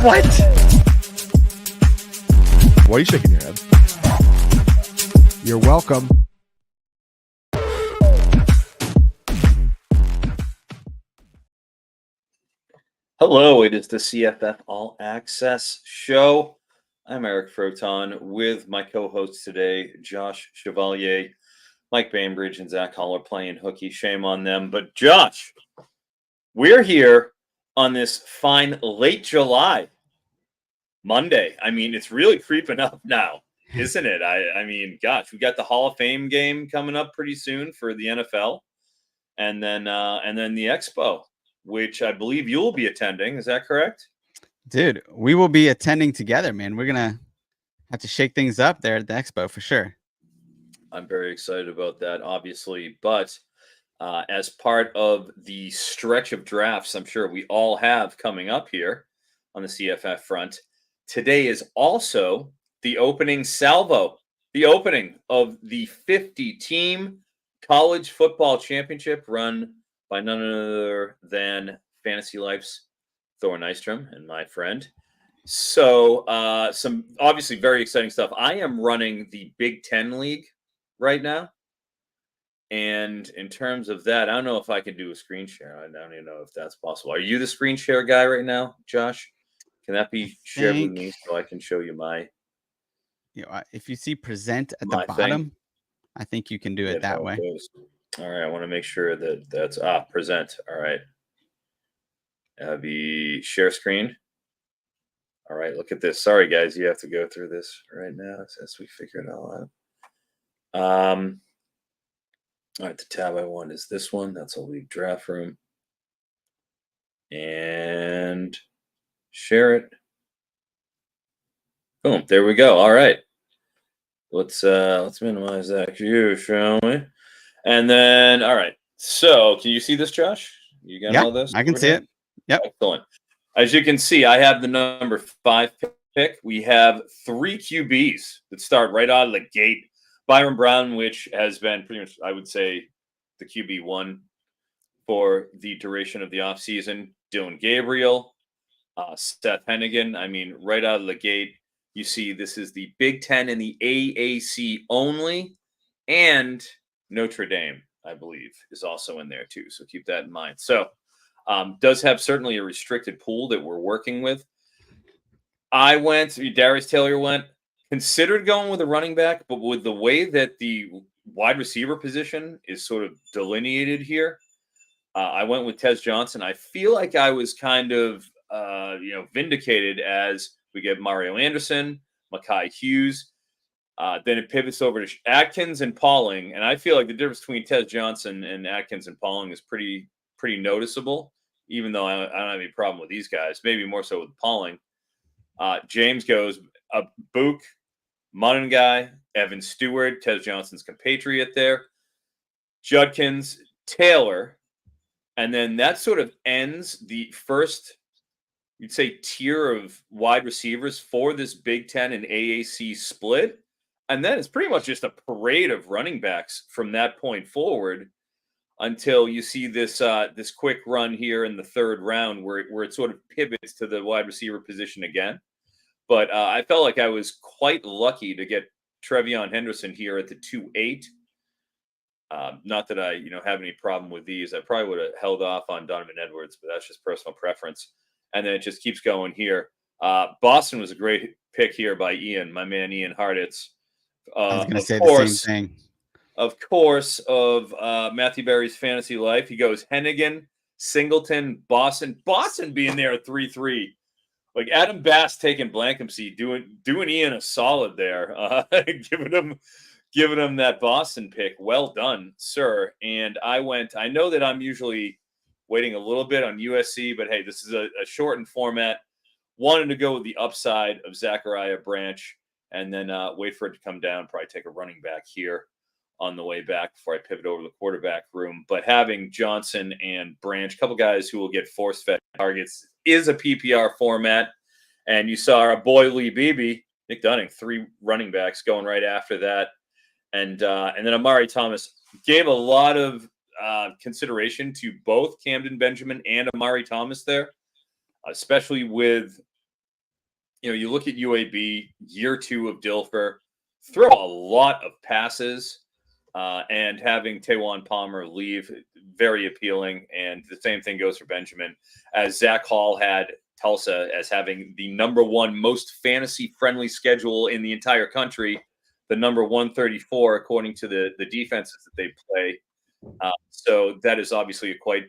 What? Why are you shaking your head? You're welcome. Hello, it is the CFF All Access Show. I'm Eric Froton with my co-hosts today, Josh Chevalier, Mike Bainbridge, and Zach Holler playing hooky. Shame on them. But Josh, we're here on this fine late July Monday. I mean, it's really creeping up now, isn't it? I mean, gosh, we got the Hall of Fame game coming up pretty soon for the NFL, and then the Expo, which I believe you'll be attending. Is that correct? Dude, we will be attending together, man. We're going to have to shake things up there at the Expo for sure. I'm very excited about that, obviously. But as part of the stretch of drafts I'm sure we all have coming up here on the CFF front, today is also the opening salvo, the opening of the 50-team college football championship run by none other than Fantasy Life's Thor Nystrom and my friend. So some obviously very exciting stuff. I am running the Big Ten League right now. And in terms of that, I don't know if I can do a screen share. I don't even know if that's possible. Are you the screen share guy right now, Josh? Can that be shared with me so I can show you my... if you see present at the bottom, I think you can do it that way. All right, I want to make sure that that's present. All right. The share screen. All right, look at this. Sorry, guys, you have to go through this right now as we figure it all out. All right, the tab I want is this one. That's a league draft room. And share it. Boom, there we go. All right. Let's minimize that view, shall we? And then, all right. So, can you see this, Josh? You got all this? I can see it. Yep. Excellent. As you can see, I have the number 5 pick. We have 3 QBs that start right out of the gate. Byron Brown, which has been pretty much, I would say, the QB1 for the duration of the offseason. Dylan Gabriel, Seth Hennigan. I mean, right out of the gate, you see this is the Big Ten and the AAC only, and Notre Dame, I believe, is also in there too. So keep that in mind. So does have certainly a restricted pool that we're working with. I went, Darius Taylor went, considered going with a running back, but with the way that the wide receiver position is sort of delineated here, I went with Tez Johnson. I feel like I was kind of, vindicated as we get Mario Anderson, Mekhi Hughes. Then it pivots over to Atkins and Pauling, and I feel like the difference between Tez Johnson and Atkins and Pauling is pretty noticeable, even though I don't have any problem with these guys, maybe more so with Pauling. James goes Book, Mungai, Evan Stewart, Tez Johnson's compatriot there, Judkins, Taylor, and then that sort of ends the first, you'd say, tier of wide receivers for this Big Ten and AAC split. And then it's pretty much just a parade of running backs from that point forward until you see this this quick run here in the third round where it sort of pivots to the wide receiver position again. But I felt like I was quite lucky to get Trevion Henderson here at the 2-8. Not that I have any problem with these. I probably would have held off on Donovan Edwards, but that's just personal preference. And then it just keeps going here. Boston was a great pick here by Ian, my man Ian Harditz. I was going to say the same thing. Of course, of Matthew Berry's fantasy life. He goes Hennigan, Singleton, Boston. Boston being there at 3-3. Like Adam Bass taking Blankensee, doing Ian a solid there, giving him that Boston pick. Well done, sir. And I know that I'm usually waiting a little bit on USC, but hey, this is a shortened format. Wanted to go with the upside of Zachariah Branch and then wait for it to come down, probably take a running back here on the way back before I pivot over to the quarterback room. But having Johnson and Branch, a couple guys who will get force-fed targets, is a PPR format. And you saw our boy Lee Beebe, Nick Dunning, 3 running backs going right after that. And then Amari Thomas gave a lot of consideration to both Camden Benjamin and Amari Thomas there, especially with You look at UAB, year 2 of Dilfer, throw a lot of passes, and having Tajuan Palmer leave, very appealing. And the same thing goes for Benjamin, as Zach Hall had Tulsa as having the number 1 most fantasy-friendly schedule in the entire country, the number 134 according to the defenses that they play. So that is obviously a quite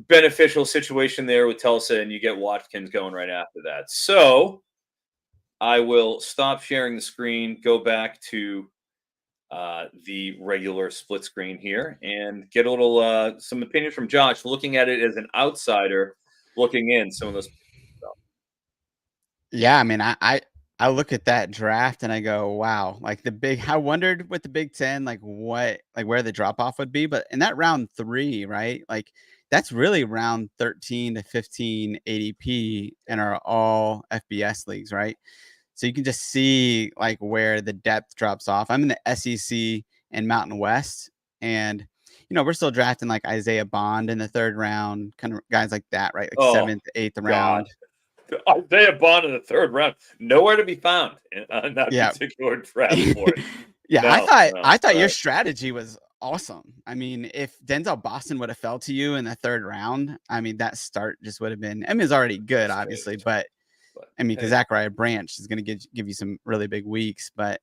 beneficial situation there with Tulsa, and you get Watkins going right after that. So I will stop sharing the screen, go back to the regular split screen here, and get a little some opinions from Josh, looking at it as an outsider, looking in some of those. Yeah, I mean, I look at that draft and I go, wow, like I wondered with the Big Ten, like where the drop off would be. But in that round 3, right? Like that's really round 13 to 15 ADP in our all FBS leagues, right? So you can just see like where the depth drops off. I'm in the SEC and Mountain West, and we're still drafting like Isaiah Bond in the 3rd round, kind of guys like that, right? Like 7th, 8th round. Isaiah Bond in the 3rd round, nowhere to be found in that particular draft board. Yeah, I thought your strategy was awesome. I mean, if Denzel Boston would have fell to you in the 3rd round, I mean, that start just would have been. I mean, it's already good, obviously, but I mean, because Zachariah Branch is going to give you some really big weeks. But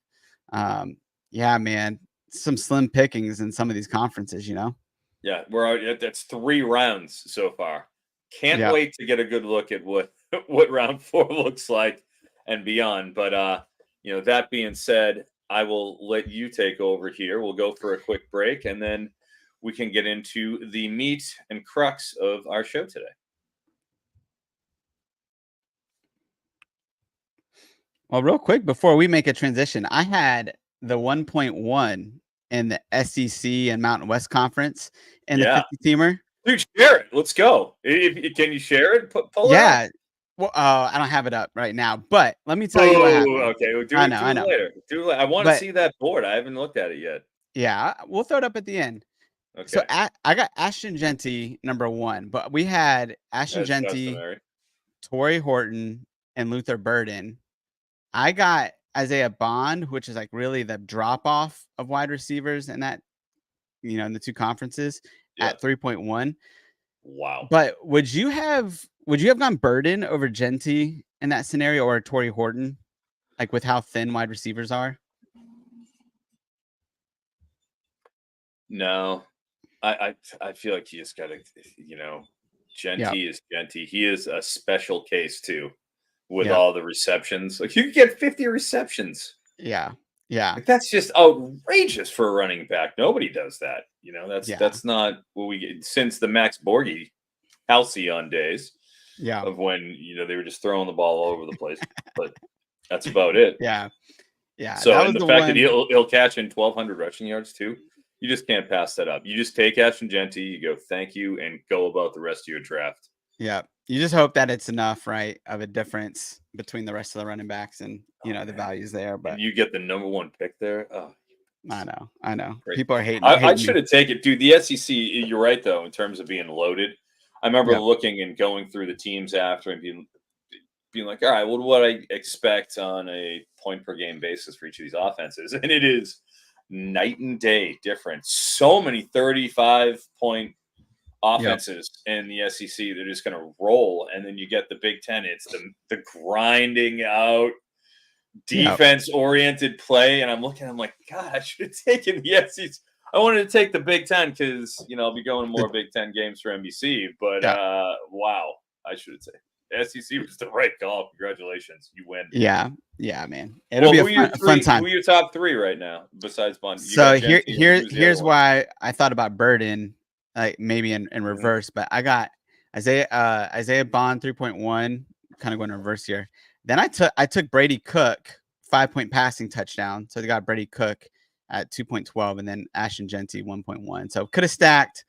yeah, man, some slim pickings in some of these conferences, Yeah, we're out. That's 3 rounds so far. Can't wait to get a good look at what round 4 looks like and beyond. But that being said, I will let you take over here. We'll go for a quick break, and then we can get into the meat and crux of our show today. Well, real quick before we make a transition, I had the 1.1 in the SEC and Mountain West Conference in the 50-teamer. Dude, share it. Let's go. Can you share it? Pull it up. Well, I don't have it up right now, but let me tell you what happened. Okay, we'll do it later. I want to see that board. I haven't looked at it yet. Yeah, we'll throw it up at the end. Okay. So I got Ashton Genty number 1, but we had Ashton Genty, Torrey Horton, and Luther Burden. I got Isaiah Bond, which is like really the drop off of wide receivers in that, in the 2 conferences at 3.1. Wow. But would you have gone Burden over Genty in that scenario, or Torrey Horton, like with how thin wide receivers are? No, I feel like he just got to, Genty is Genty. He is a special case too. With all the receptions, like you could get 50 receptions. Yeah. Like, that's just outrageous for a running back. Nobody does that. That's not what we get since the Max Borghi halcyon days. Yeah. Of when they were just throwing the ball all over the place, but that's about it. Yeah. So and the fact that he'll catch in 1,200 rushing yards too, you just can't pass that up. You just take Ashton Genty, you go thank you, and go about the rest of your draft. Yeah. You just hope that it's enough, right, of a difference between the rest of the running backs and the values there. But and you get the number 1 pick there. Oh, I know. Great. People are hating. I should have taken it, dude. The SEC. You're right though, in terms of being loaded. I remember looking and going through the teams after and being like, all right, what do I expect on a point per game basis for each of these offenses? And it is night and day different. So many 35-point offenses in the SEC, they're just going to roll, and then you get the Big Ten. It's the grinding out, defense-oriented play, and I'm like, God, I should have taken the SEC. I wanted to take the Big Ten because I'll be going to more Big Ten games for NBC. But wow, I should have taken SEC was the right call. Congratulations, you win. Yeah, man. It'll be a fun time. Who are your top 3 right now besides Bond? So here's why I thought about Burden. Like maybe in reverse, but I got Isaiah Bond 3.1, kind of going in reverse here. Then I took Brady Cook 5-point passing touchdown, so they got Brady Cook at 2.12, and then Ashton Genty 1.1. So could have stacked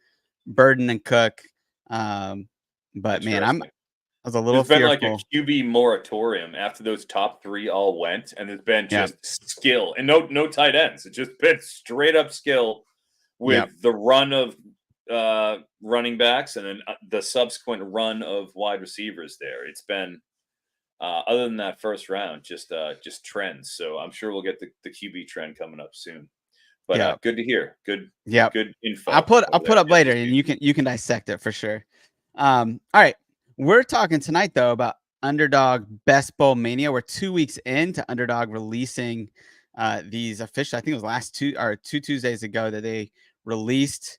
Burden and Cook, but man, I was a little fearful. There's been like a QB moratorium after those top 3 all went, and there's been just skill and no tight ends. It's just been straight up skill with the run of running backs and then the subsequent run of wide receivers there. It's been Other than that first round, just trends. So I'm sure we'll get the QB trend coming up soon. But Yeah. good to hear. Good info. I'll put over there. up later, and you can dissect it for sure. All right, we're talking tonight though about Underdog Best Bowl Mania. We're 2 weeks into Underdog releasing these official. I think it was two Tuesdays ago that they released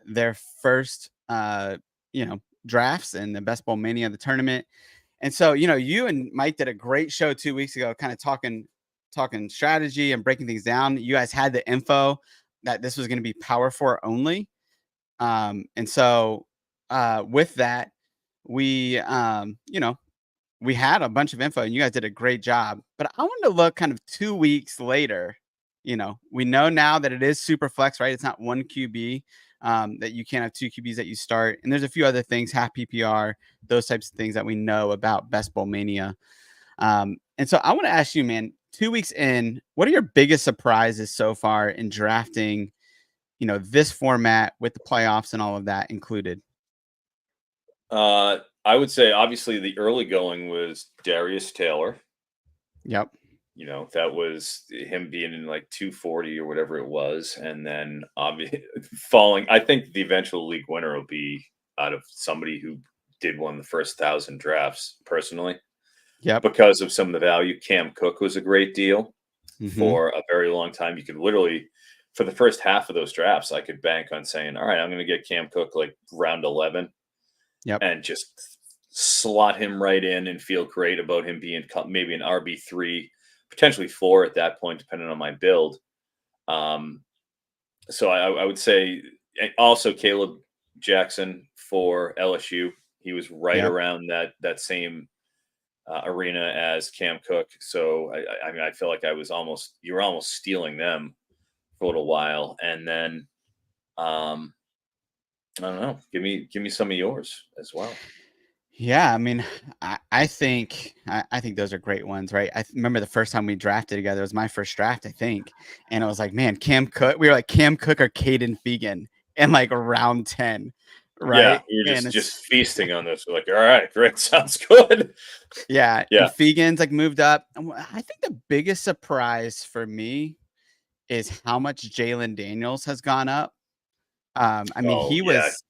their first drafts and the Best Bowl Mania, the tournament. And so, you and Mike did a great show 2 weeks ago, kind of talking strategy and breaking things down. You guys had the info that this was going to be Power 4 only. And so with that, we we had a bunch of info and you guys did a great job. But I wanted to look kind of 2 weeks later. We know now that it is super flex, right? It's not one QB. That you can't have two QBs that you start. And there's a few other things, half PPR, those types of things that we know about Best Bowl Mania. And so I want to ask you, man, 2 weeks in, what are your biggest surprises so far in drafting, this format with the playoffs and all of that included? I would say obviously the early going was Darius Taylor. Yep. That was him being in like 240 or whatever it was. And then obviously falling. I think the eventual league winner will be out of somebody who did one of the first 1,000 drafts personally. Yeah. Because of some of the value. Cam Cook was a great deal for a very long time. You could literally, for the first half of those drafts, I could bank on saying, all right, I'm going to get Cam Cook like round 11. Yep. And just slot him right in and feel great about him being maybe an RB3, potentially 4 at that point, depending on my build. So I would say also Caleb Jackson for LSU. He was right around that same arena as Cam Cook. So I mean, I feel like you were almost stealing them for a little while. And then I don't know, give me some of yours as well. Yeah, I mean, I think those are great ones, right? I remember the first time we drafted together, it was my first draft, I think. And I was like, man, Cam Cook, we were like Cam Cook or Caden Fegan in like round 10. Right. Yeah, we were just feasting on this. We're like, all right, great, sounds good. Yeah. Yeah. And Fegan's like moved up. And I think the biggest surprise for me is how much Jalen Daniels has gone up. I mean, he was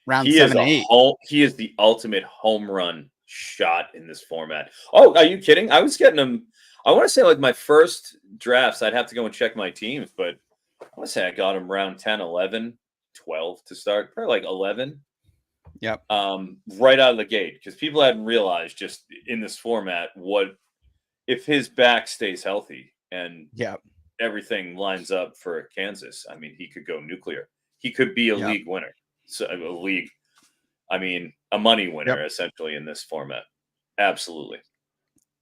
round 7, 8. He is the ultimate home run shot in this format. Oh, are you kidding? I was getting him. I want to say like my first drafts, I'd have to go and check my teams, but I want to say I got him round 10, 11, 12 to start, probably like 11. Yep. Right out of the gate, because people hadn't realized just in this format what if his back stays healthy and everything lines up for Kansas. I mean, he could go nuclear. He could be a league winner. So a money winner essentially in this format. Absolutely.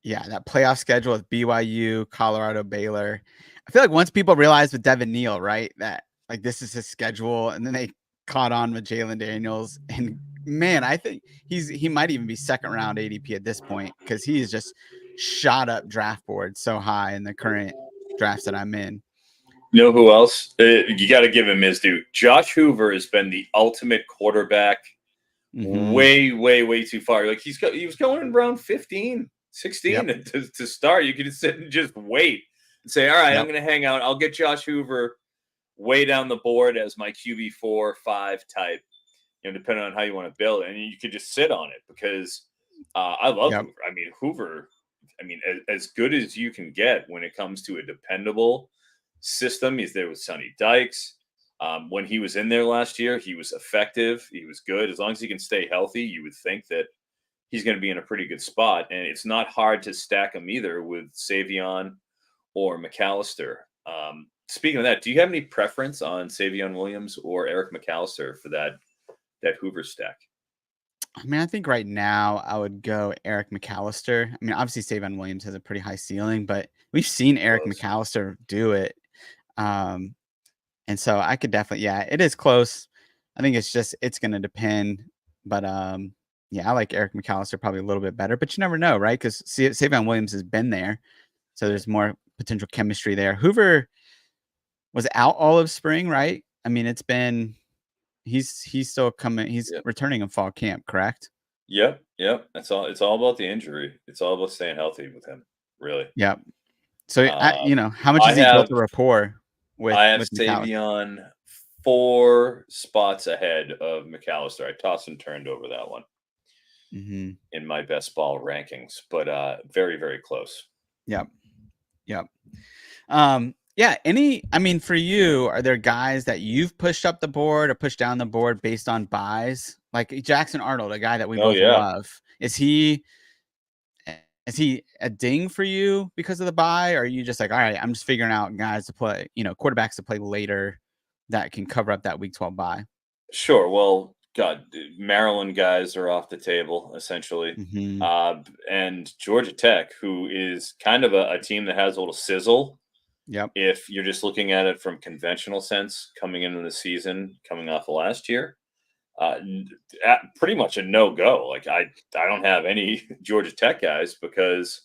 Yeah, that playoff schedule with BYU, Colorado, Baylor. I feel like once people realized with Devin Neal, right, that like this is his schedule, and then they caught on with Jalen Daniels, and man, I think he might even be second round ADP at this point because he is just shot up draft board so high in the current drafts that I'm in. You know who else? You got to give him his due. Josh Hoover has been the ultimate quarterback. Way, way, way too far. Like he was going in round 15, 16 to start. You could sit and just wait and say, all right, I'm going to hang out. I'll get Josh Hoover way down the board as my QB 4, 5 type, depending on how you want to build it. And you could just sit on it because I love Hoover. I mean, Hoover, as good as you can get when it comes to a dependable system. He's there with Sonny Dykes. When he was in there last year, he was effective. He was good. As long as he can stay healthy, you would think that he's going to be in a pretty good spot. And it's not hard to stack him either with Savion or McAllister. Speaking of that, do you have any preference on Savion Williams or Eric McAllister for that Hoover stack? I mean, I think right now I would go Eric McAllister. I mean, obviously Savion Williams has a pretty high ceiling, but we've seen Eric McAllister do it. And so I could definitely, it is close. I think it's going to depend, but I like Eric McAllister probably a little bit better, but you never know, right? Because Savion Williams has been there, so there's more potential chemistry there. Hoover was out all of spring, right? I mean, he's still coming. He's returning in fall camp, correct? Yep. That's all. It's all about the injury. It's all about staying healthy with him. Really. Yep. So, Uh, how much I has he built have a rapport I have with McAllister? Savion 4 spots ahead of McAllister. I tossed and turned over that one Hmm. in my best ball rankings, but very, very close. Yep. Yep. Yeah. For you, are there guys that you've pushed up the board or pushed down the board based on buys? Like Jackson Arnold, a guy that we Oh both yeah, love. Is he a ding for you because of the buy? Or are you just like, all right, I'm just figuring out guys to play, quarterbacks to play later that can cover up that week 12 buy? sure. Well, God, Maryland guys are off the table essentially, Hmm. and Georgia Tech, who is kind of a team that has a little sizzle. Yep. If you're just looking at it from conventional sense, coming into the season, coming off of last year, pretty much a no go. Like I don't have any Georgia Tech guys because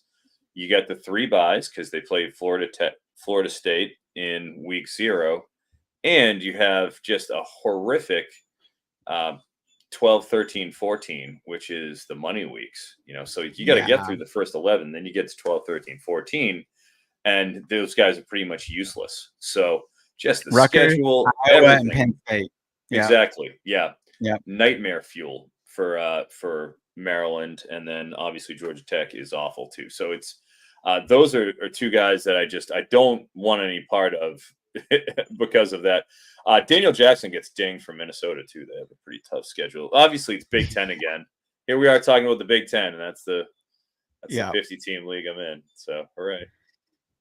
you got the 3 buys because they played Florida State in week 0, and you have just a horrific uh, 12, 13, 14, which is the money weeks. So you got to get Yeah. through the first 11, then you get to 12, 13, 14, and those guys are pretty much useless. So just the Rutgers, schedule, Iowa, and everything. Penn State. Yeah. Exactly. Yeah. Yep. Nightmare fuel for Maryland, and then obviously Georgia Tech is awful too. So it's those are 2 guys that I don't want any part of because of that. Daniel Jackson gets dinged from Minnesota too. They have a pretty tough schedule. Obviously, it's Big Ten again. Here we are talking about the Big Ten, and that's the Yeah. 50-team league I'm in. So hooray!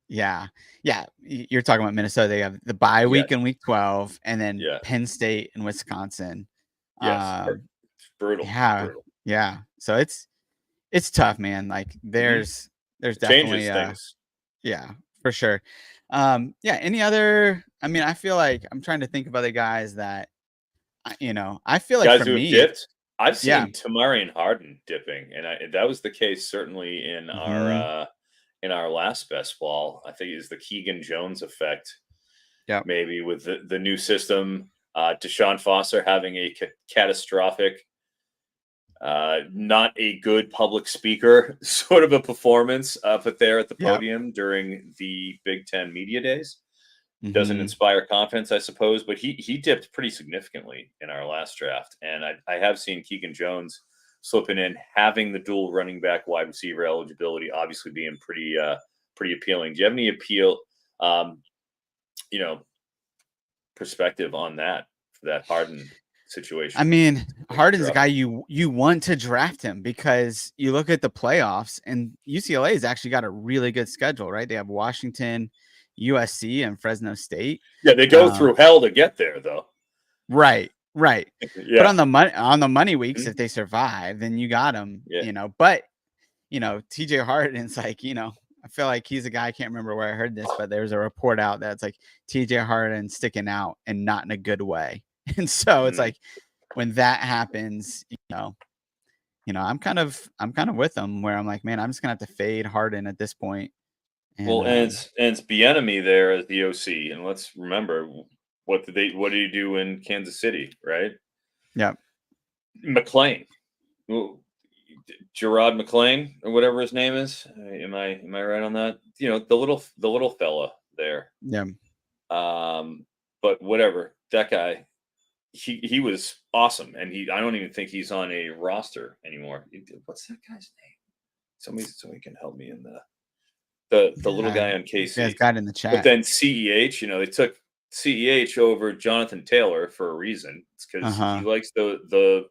Yeah. Yeah. You're talking about Minnesota. They have the bye Yes. week in week 12 and then Yeah. Penn State and Wisconsin. Yes. It's brutal. Yeah. Brutal. Yeah. So it's tough, man. Like there's definitely Changes things. yeah, for sure. Yeah, any other I feel like I'm trying to think of other guys that I feel like Guys for who have me, dipped. I've yeah. seen Tamari and Harden dipping, and that was the case certainly Hmm. in our last best ball. I think is the Keegan Jones effect, Yep. maybe with the new system. Deshaun Foster having a catastrophic, not a good public speaker sort of a performance up there at the Yep. podium during the Big Ten media days. Doesn't Hmm. inspire confidence, I suppose, but he dipped pretty significantly in our last draft, and I have seen Keegan Jones slipping in, having the dual running back wide receiver eligibility, obviously being pretty appealing. Do you have any um, you know, perspective on that for that Harden situation? Harden's a guy you want to draft him because you look at the playoffs and UCLA has actually got a really good schedule, right? They have Washington, USC, and Fresno State. Yeah, they go Uh, through hell to get there, though. right, right. But Yeah, on the money weeks, if Mhm. they survive, then you got them, Yeah. But TJ Harden's like, I feel like he's a guy. I can't remember where I heard this, but there's a report out that's like TJ Harden sticking out and not in a good way. And so it's Mhm. like when that happens, I'm kind of with them where I'm like, man, I'm just gonna have to fade Harden at this point. And Well, and it's Bieniemy there as the OC, and let's remember what did he do in Kansas City, right? yeah, McLean, Well, Gerard McLean or whatever his name is. Am I right on that? The little fella there. yeah, But whatever that guy, he was awesome, and I don't even think he's on a roster anymore. What's that guy's name? Somebody can help me in the little yeah. guy on You guys KC. got in the But chat. then CEH, they took CEH over Jonathan Taylor for a reason. It's because he Uh-huh. likes the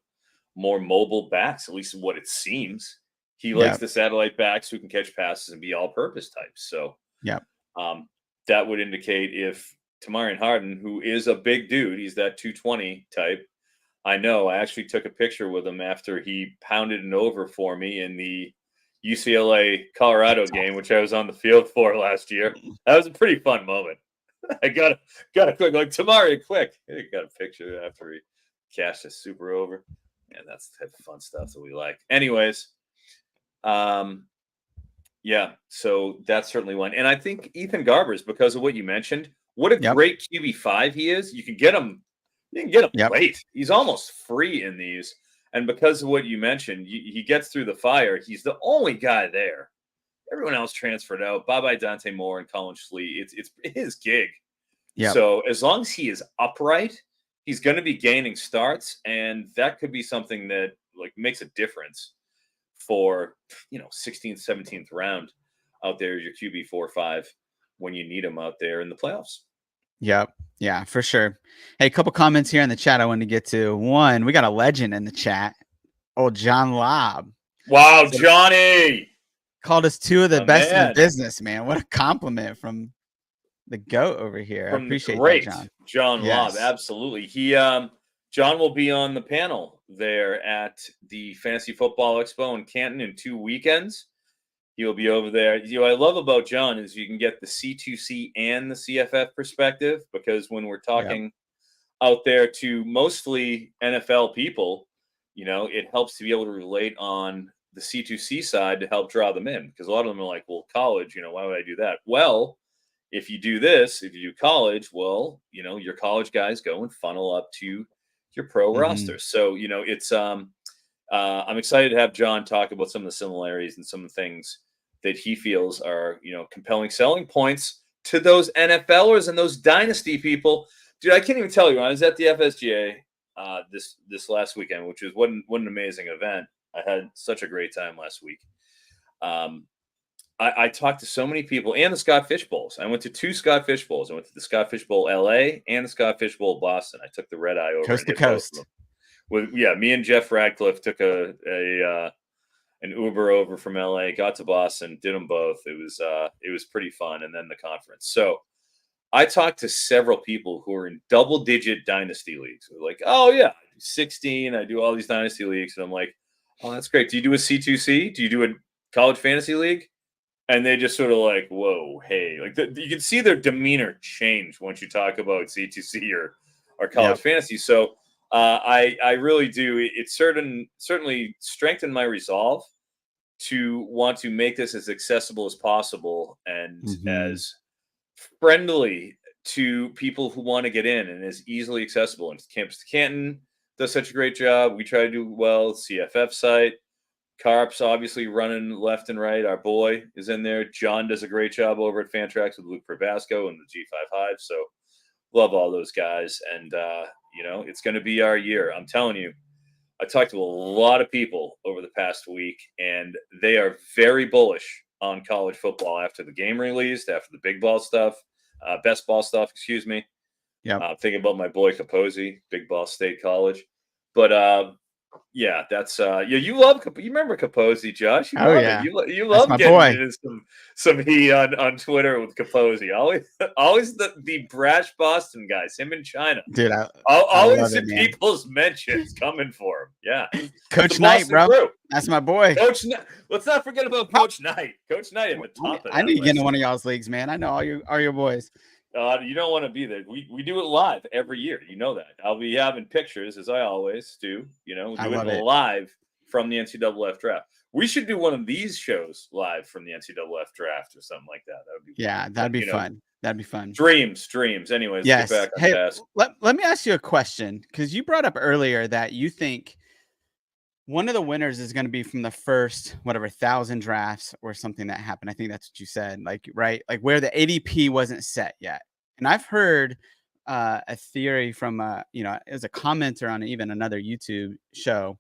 more mobile backs, at least what it seems. He Yeah, likes the satellite backs who can catch passes and be all-purpose types. So yeah, um, that would indicate if Tamarian Harden, who is a big dude, he's that 220 type. I know. I actually took a picture with him after he pounded an over for me in the UCLA Colorado game, which I was on the field for last year. That was a pretty fun moment. I got a quick like Tamari, quick. I got a picture after he cashed a super over. And that's the type of fun stuff that we like. Anyways, yeah, so that's certainly one. And I think Ethan Garbers, because of what you mentioned, what a yep, great QB5 he is. You can get him yep. late. He's almost free in these. And because of what you mentioned, he gets through the fire. He's the only guy there. Everyone else transferred out. Bye-bye Dante Moore and Colin Schley. It's his gig. Yeah. So as long as he is upright, he's going to be gaining starts, and that could be something that like makes a difference for 16th, 17th round out there, your QB 4 or 5 when you need him out there in the playoffs. Yep. Yeah, for sure. Hey, a couple comments here in the chat I wanted to get to. One, we got a legend in the chat. Old John Lobb. Wow, Johnny! Called us two of the My best in the man. business, man. What a compliment from the GOAT over here. I appreciate that, John Lobb. Yes. Absolutely. John will be on the panel there at the Fantasy Football Expo in Canton in 2 weekends. He'll be over there. What I love about John is you can get the C2C and the CFF perspective, because when we're talking out there to mostly NFL people, it helps to be able to relate on the C2C side to help draw them in, because a lot of them are like, well, college, why would I do that? Well, if you do this, if you do college, well, your college guys go and funnel up to your pro roster. So, it's I'm excited to have John talk about some of the similarities and some of the things that he feels are, compelling selling points to those NFLers and those dynasty people. Dude, I can't even tell you, I was at the FSGA this last weekend, which was what an amazing event. I had such a great time last week. I talked to so many people, and the Scott Fish Bowls. I went to 2 Scott Fish Bowls. I went to the Scott Fish Bowl LA and the Scott Fish Bowl Boston. I took the red eye over coast to coast. Me and Jeff Radcliffe took an Uber over from LA, got to Boston, did them both. It was pretty fun, and then the conference. So I talked to several people who are in double-digit dynasty leagues. They're like, oh yeah, I do 16. I do all these dynasty leagues, and I'm like, oh, that's great. Do you do a C2C? Do you do a college fantasy league? And they just sort of like, whoa, hey, like you can see their demeanor change once you talk about C2C or college fantasy. So I really do. It certainly strengthened my resolve to want to make this as accessible as possible and as friendly to people who want to get in, and as easily accessible. And Campus to Canton does such a great job. We try to do well. CFF site. Carp's obviously running left and right. Our boy is in there. John does a great job over at Fantrax with Luke Probasco and the G5 Hive. So love all those guys. And, it's going to be our year. I'm telling you, I talked to a lot of people over the past week, and they are very bullish on college football after the game released, after the big ball stuff, best ball stuff, excuse me. Yeah. Thinking about my boy Capozzi, Big Ball State College. But, yeah, that's you remember Capozzi, Josh? You love getting into some heat on Twitter with Capozzi. Always the brash Boston guys, him and China. Dude, always in people's mentions coming for him. Yeah. Coach Knight, bro. Crew. That's my boy. Coach Knight. Let's not forget about Coach Knight. Coach Knight at the top. I need to get into one of y'all's leagues, man. I know all your boys. You don't want to be there. We do it live every year. You know that. I'll be having pictures, as I always do. Do it live from the NCAA draft. We should do one of these shows live from the NCAA draft or something like that. That would be that'd be fun. That'd be fun. Dreams. Anyways, yes. Get back on task. Let me ask you a question, because you brought up earlier that you think one of the winners is going to be from the first 1,000 drafts or something that happened. I think that's what you said, right? Like where the ADP wasn't set yet. And I've heard a theory from it was a commenter on even another YouTube show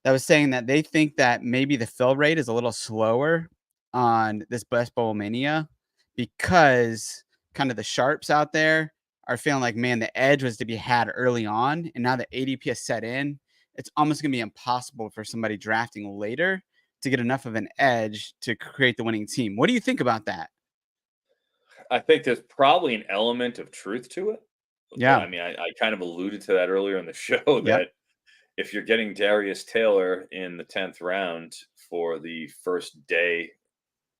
that was saying that they think that maybe the fill rate is a little slower on this Best Bowl Mania, because kind of the sharps out there are feeling like, man, the edge was to be had early on, and now the ADP is set in. It's almost going to be impossible for somebody drafting later to get enough of an edge to create the winning team. What do you think about that? I think there's probably an element of truth to it. Yeah. I mean, I kind of alluded to that earlier in the show that if you're getting Darius Taylor in the 10th round for the first day,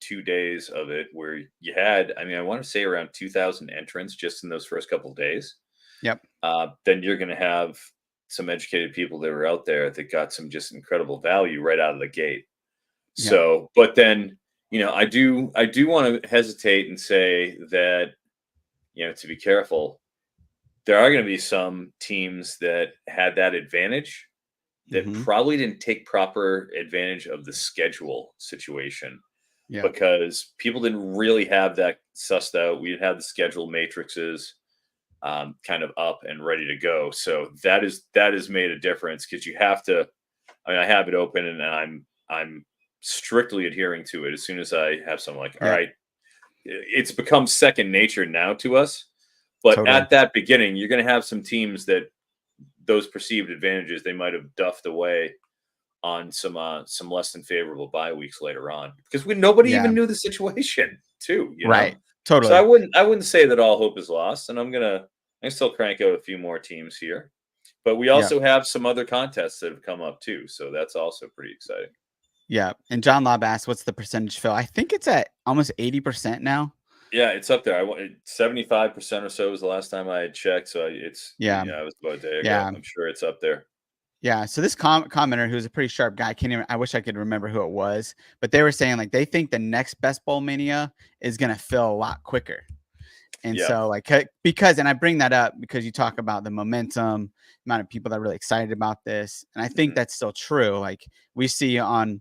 2 days of it, where you had, I want to say around 2,000 entrants just in those first couple of days. Yep. Then you're going to have some educated people that were out there that got some just incredible value right out of the gate. Yep. So, but then, I do want to hesitate and say that, to be careful, there are going to be some teams that had that advantage that probably didn't take proper advantage of the schedule situation because people didn't really have that sussed out. We didn't have the schedule matrices kind of up and ready to go. So that has made a difference because you have to. I mean, I have it open and I'm strictly adhering to it as soon as I have something like, all right, it's become second nature now to us. But at that beginning, you're going to have some teams that those perceived advantages they might have duffed away on some less than favorable bye weeks later on because nobody even knew the situation too. You know? Totally. So I wouldn't say that all hope is lost, and I still crank out a few more teams here, but we also have some other contests that have come up too, so that's also pretty exciting. Yeah, and John Lobb asked, "What's the percentage fill?" I think it's at almost 80% now. Yeah, it's up there. 75% or so was the last time I had checked. So it was about a day ago. Yeah. I'm sure it's up there. Yeah. So this commenter, who's a pretty sharp guy, I wish I could remember who it was, but they were saying like they think the next Best Bowl Mania is gonna fill a lot quicker. And so like and I bring that up because you talk about the momentum, amount of people that are really excited about this, and I think that's still true. Like we see on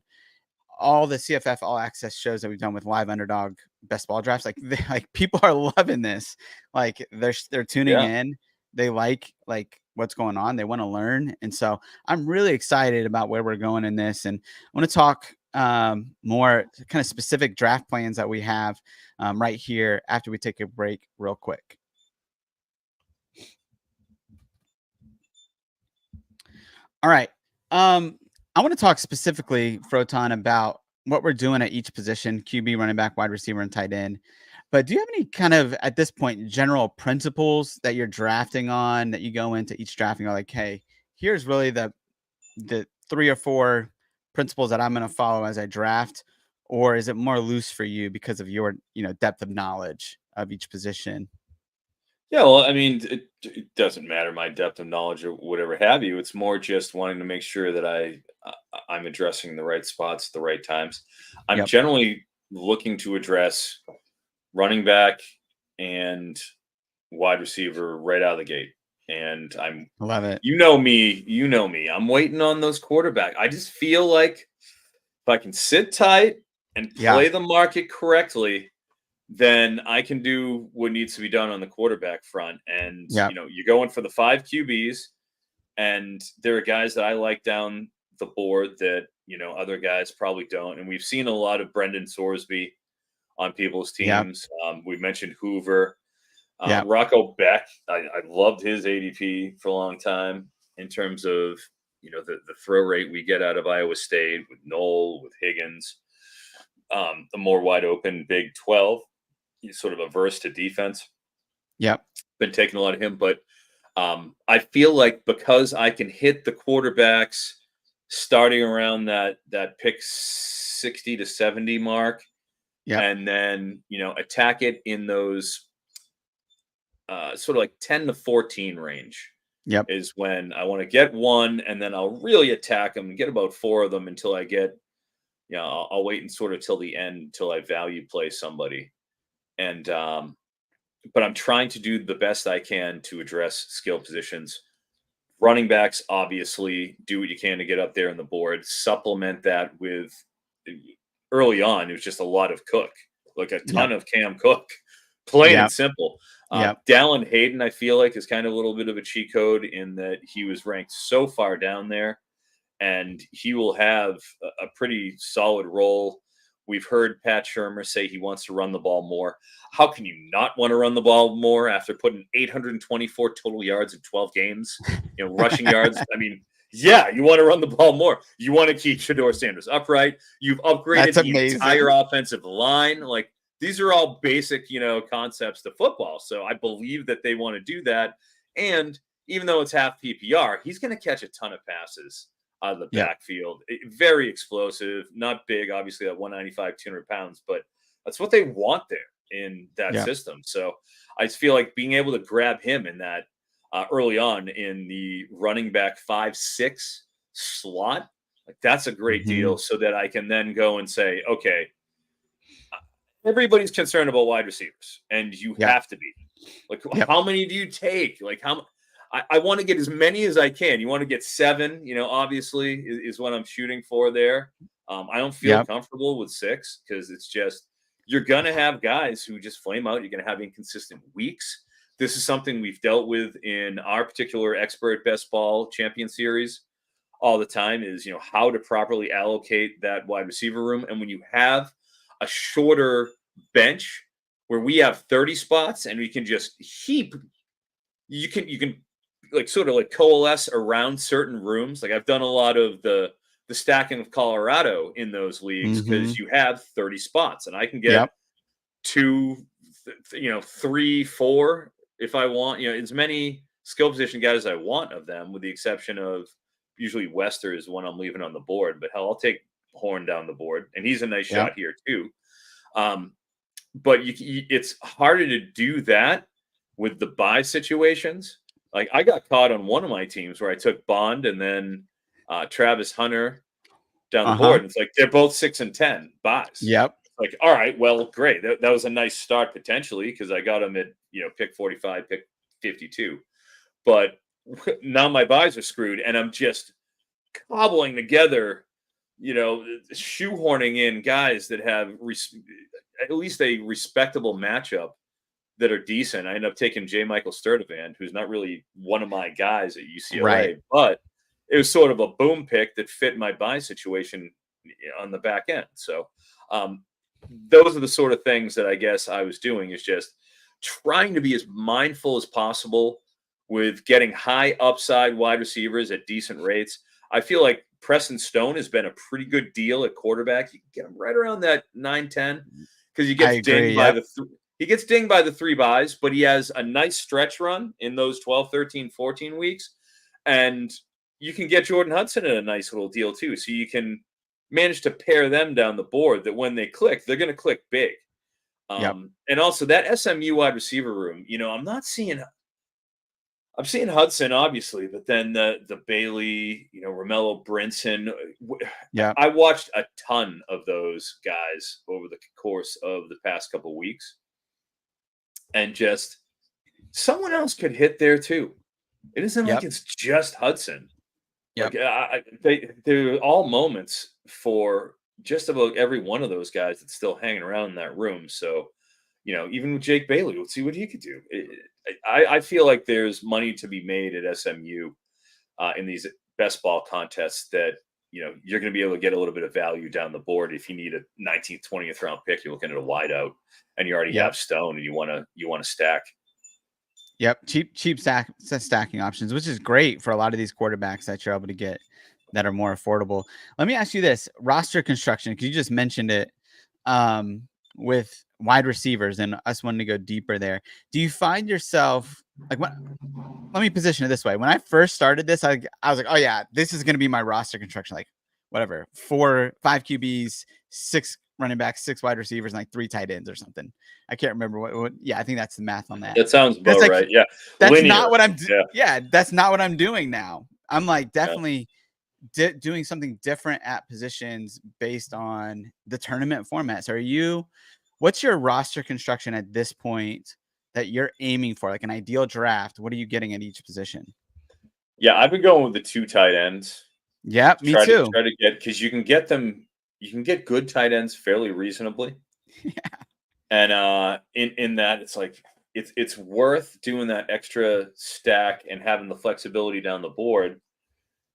all the CFF All Access shows that we've done with live Underdog Best Ball drafts, like people are loving this. Like they're tuning in. They like what's going on. They want to learn, and so I'm really excited about where we're going in this. And I want to talk more kind of specific draft plans that we have right here after we take a break, real quick. All right. I want to talk specifically, Froton, about what we're doing at each position: QB, running back, wide receiver, and tight end. But do you have any kind of, at this point, general principles that you're drafting on that you go into each drafting? Or like, hey, here's really the 3 or 4 principles that I'm going to follow as I draft, or is it more loose for you because of your depth of knowledge of each position? Yeah, well, I mean, it doesn't matter my depth of knowledge or whatever have you. It's more just wanting to make sure that I'm addressing the right spots at the right times. I'm generally looking to address running back and wide receiver right out of the gate. And love it. You know me. I'm waiting on those quarterback. I just feel like if I can sit tight and play the market correctly, then I can do what needs to be done on the quarterback front. And, you're going for the 5 QBs, and there are guys that I like down the board that, other guys probably don't. And we've seen a lot of Brendan Sorsby on people's teams. We mentioned Hoover. Rocco Beck, I loved his ADP for a long time in terms of, the throw rate we get out of Iowa State with Knoll, with Higgins, the more wide open Big 12. He's sort of averse to defense. Been taking a lot of him, but I feel like because I can hit the quarterbacks starting around that pick 60 to 70 mark, and then attack it in those sort of like 10 to 14 range. Is when I want to get one, and then I'll really attack them and get about 4 of them until I get. I'll wait and sort of till the end until I value play somebody. And, but I'm trying to do the best I can to address skill positions. Running backs, obviously, do what you can to get up there on the board. Supplement that with, early on, it was just a lot of Cook, like a ton of Cam Cook, plain and simple. Dallin Hayden, I feel like, is kind of a little bit of a cheat code in that he was ranked so far down there, and he will have a pretty solid role. We've heard Pat Shurmur say he wants to run the ball more. How can you not want to run the ball more after putting 824 total yards in 12 games? Rushing yards. I mean, you want to run the ball more. You want to keep Shedeur Sanders upright. You've upgraded the entire offensive line. Like, these are all basic, concepts to football. So I believe that they want to do that. And even though it's half PPR, he's going to catch a ton of passes out of the backfield. Very explosive, not big, obviously at 195, 200 pounds, but that's what they want there in that system. So I just feel like being able to grab him in that early on in the running back 5-6 slot, like that's a great deal, so that I can then go and say, okay, everybody's concerned about wide receivers, and you have to be. Like, how many do you take? Like, I want to get as many as I can. You want to get 7, obviously is what I'm shooting for there. I don't feel comfortable with 6 because it's just you're gonna have guys who just flame out. You're gonna have inconsistent weeks. This is something we've dealt with in our particular expert best ball champion series all the time is, how to properly allocate that wide receiver room. And when you have a shorter bench where we have 30 spots and we can just you can like sort of like coalesce around certain rooms. Like I've done a lot of the stacking of Colorado in those leagues because you have 30 spots and I can get 2, 3, 4 if I want, as many skill position guys as I want of them, with the exception of usually Wester is one I'm leaving on the board, but hell, I'll take Horn down the board, and he's a nice shot here too. But it's harder to do that with the buy situations. Like I got caught on one of my teams where I took Bond and then Travis Hunter down the board. And it's like they're both 6 and 10 buys. Yep. Like, all right, well, great. That was a nice start potentially because I got them at pick 45, pick 52. But now my buys are screwed, and I'm just cobbling together, shoehorning in guys that have at least a respectable matchup that are decent. I end up taking J. Michael Sturdivant, who's not really one of my guys at UCLA, but it was sort of a boom pick that fit my buy situation on the back end. So those are the sort of things that I guess I was doing, is just trying to be as mindful as possible with getting high upside wide receivers at decent rates. I feel like Preston Stone has been a pretty good deal at quarterback. You can get him right around that 9-10 because he gets dinged by he gets dinged by the 3 buys, but he has a nice stretch run in those 12, 13, 14 weeks. And you can get Jordan Hudson at a nice little deal too. So you can manage to pair them down the board that when they click, they're going to click big. And also that SMU wide receiver room, I'm seeing Hudson, obviously, but then the Bailey, Romello Brinson. I watched a ton of those guys over the course of the past couple of weeks. And just someone else could hit there too. It isn't like it's just Hudson. They're all moments for just about every one of those guys that's still hanging around in that room. So, even with Jake Bailey, let's see what he could do. I feel like there's money to be made at SMU in these best ball contests that, you're going to be able to get a little bit of value down the board. If you need a 19th, 20th round pick, you're looking at a wideout and you already have Stone and you want to stack. Yep. Cheap stacking options, which is great for a lot of these quarterbacks that you're able to get that are more affordable. Let me ask you this: roster construction, because you just mentioned it with wide receivers and us wanting to go deeper there. Do you find yourself let me position it this way. When I first started this, I was like, oh yeah, this is going to be my roster construction. Like whatever, 5 QBs, 6 running backs, 6 wide receivers, and like 3 tight ends or something. I can't remember what. Yeah, I think that's the math on that. That sounds about right. Yeah, that's linear. Not what I'm. That's not what I'm doing now. I'm like definitely doing something different at positions based on the tournament format. So what's your roster construction at this point that you're aiming for? Like an ideal draft, what are you getting at each position? Yeah, I've been going with the 2 tight ends. Yeah, me too. Try to get, because you can get them. You can get good tight ends fairly reasonably. Yeah. And in that, it's like it's worth doing that extra stack and having the flexibility down the board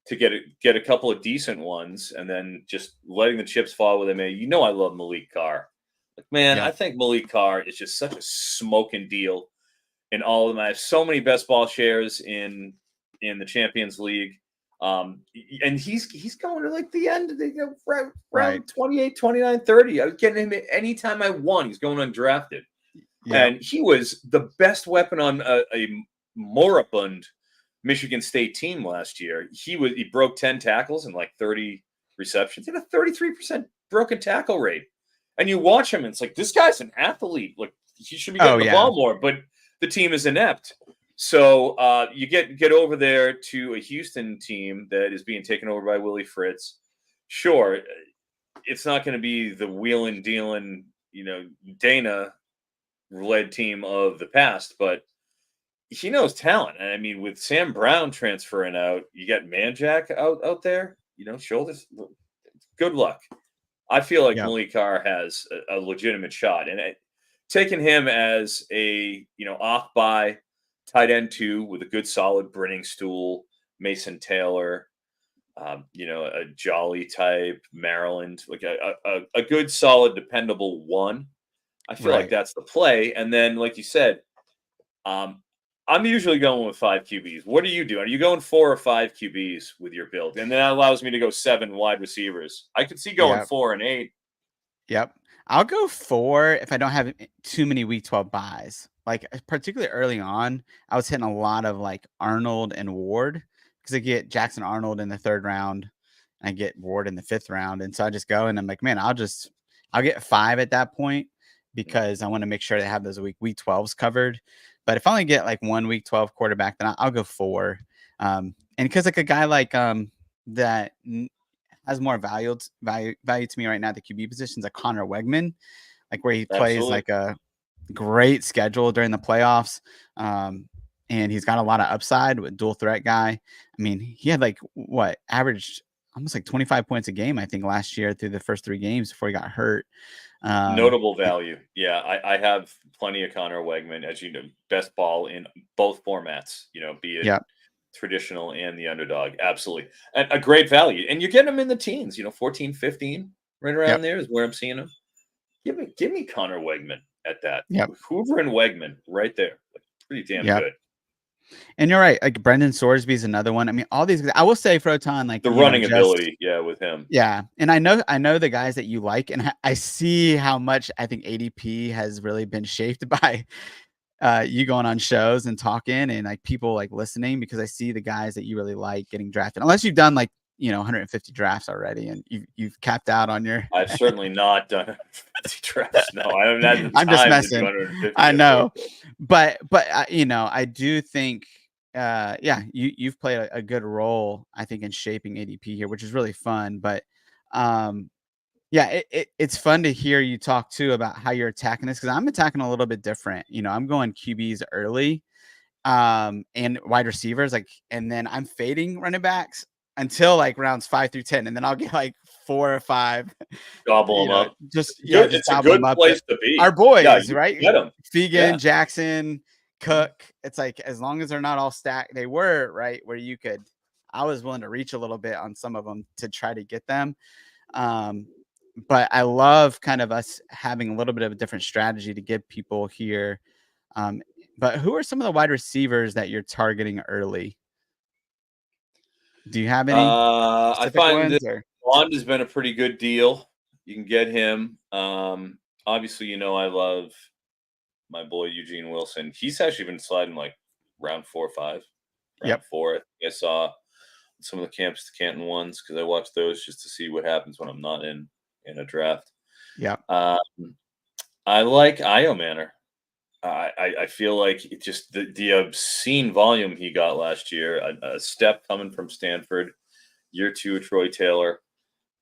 to get a couple of decent ones, and then just letting the chips fall where they may. I love Malik Carr. Like, man, I think Malik Carr is just such a smoking deal in all of them. I have so many best ball shares in the Champions League. And he's going to like the end of the round 28, 29, 30. I was getting him anytime I won. He's going undrafted. Yeah. And he was the best weapon on a moribund Michigan State team last year. He broke 10 tackles and like 30 receptions. He had a 33% broken tackle rate. And you watch him, and it's like, this guy's an athlete. Like, he should be getting the ball more, but the team is inept. So you get over there to a Houston team that is being taken over by Willie Fritz. Sure, it's not going to be the wheeling, dealing, Dana-led team of the past, but he knows talent. And I mean, with Sam Brown transferring out, you got Manjack out there. Shoulders. Good luck. I feel like Yeah. Malik Carr has a legitimate shot, and taking him as a off by tight end 2 with a good solid Brenning stool, Mason Taylor, a Jolly type Maryland, like a good solid dependable 1. I feel like Right. that's the play, and then like you said, I'm usually going with 5 QBs. What are you doing? Are you going 4 or 5 QBs with your build? And then that allows me to go 7 wide receivers. I could see going Yep. 4 and 8. Yep. I'll go 4 if I don't have too many week 12 buys. Like particularly early on, I was hitting a lot of like Arnold and Ward because I get Jackson Arnold in the 3rd round. And I get Ward in the 5th round. And so I just go and I'm like, man, I'll get 5 at that point because I want to make sure they have those week 12s covered. But if I only get like 1 week 12 quarterback, then I'll go 4. And because like a guy like that has more value to me right now at the QB positions, like Connor Wegman, like where he plays Absolutely. like a great schedule during the playoffs. And he's got a lot of upside with dual threat guy. I mean, he had like averaged almost like 25 points a game, I think, last year through the first 3 games before he got hurt. Notable value. Yeah, I have plenty of Connor Wegman, as you know, best ball in both formats, be it Yep. traditional and the underdog. Absolutely. And a great value. And you're getting them in the teens, 14, 15, right around Yep. there is where I'm seeing them. Give me Connor Wegman at that. Yep. Hoover and Wegman right there. Pretty damn Yep. good. And you're right. Like Brendan Sorsby is another one. I mean, all these guys, I will say Froton, like The running ability, with him. Yeah. And I know the guys that you like, and I see how much I think ADP has really been shaped by you going on shows and talking and like people like listening, because I see the guys that you really like getting drafted, unless you've done like 150 drafts already and you've capped out on your I've certainly not done 50 drafts. No, I haven't had the I'm just time to do messing. 150. I know, but I do think you've played a good role, I think, in shaping ADP here, which is really fun. But it's fun to hear you talk too about how you're attacking this, because I'm attacking a little bit different. I'm going QBs early, and wide receivers, like, and then I'm fading running backs until like rounds 5 through 10, and then I'll get like 4 or 5. Gobble them up. Just It's a gobble good them up. place to be. Our boys, Yeah, you right? get them. Fegan, Yeah. Jackson, Cook. It's like, as long as they're not all stacked, they were right where I was willing to reach a little bit on some of them to try to get them. But I love kind of us having a little bit of a different strategy to give people here. But who are some of the wide receivers that you're targeting early? Do you have any I specific find that ones? Or Bond has been a pretty good deal. You can get him. Obviously, I love my boy Eugene Wilson. He's actually been sliding like round 4 or 5. Round 4. I think I saw some of the Camps to Canton ones because I watch those just to see what happens when I'm not in a draft. Yeah. I like Io Manor. I feel like it just the obscene volume he got last year, a step coming from Stanford, year 2 of Troy Taylor.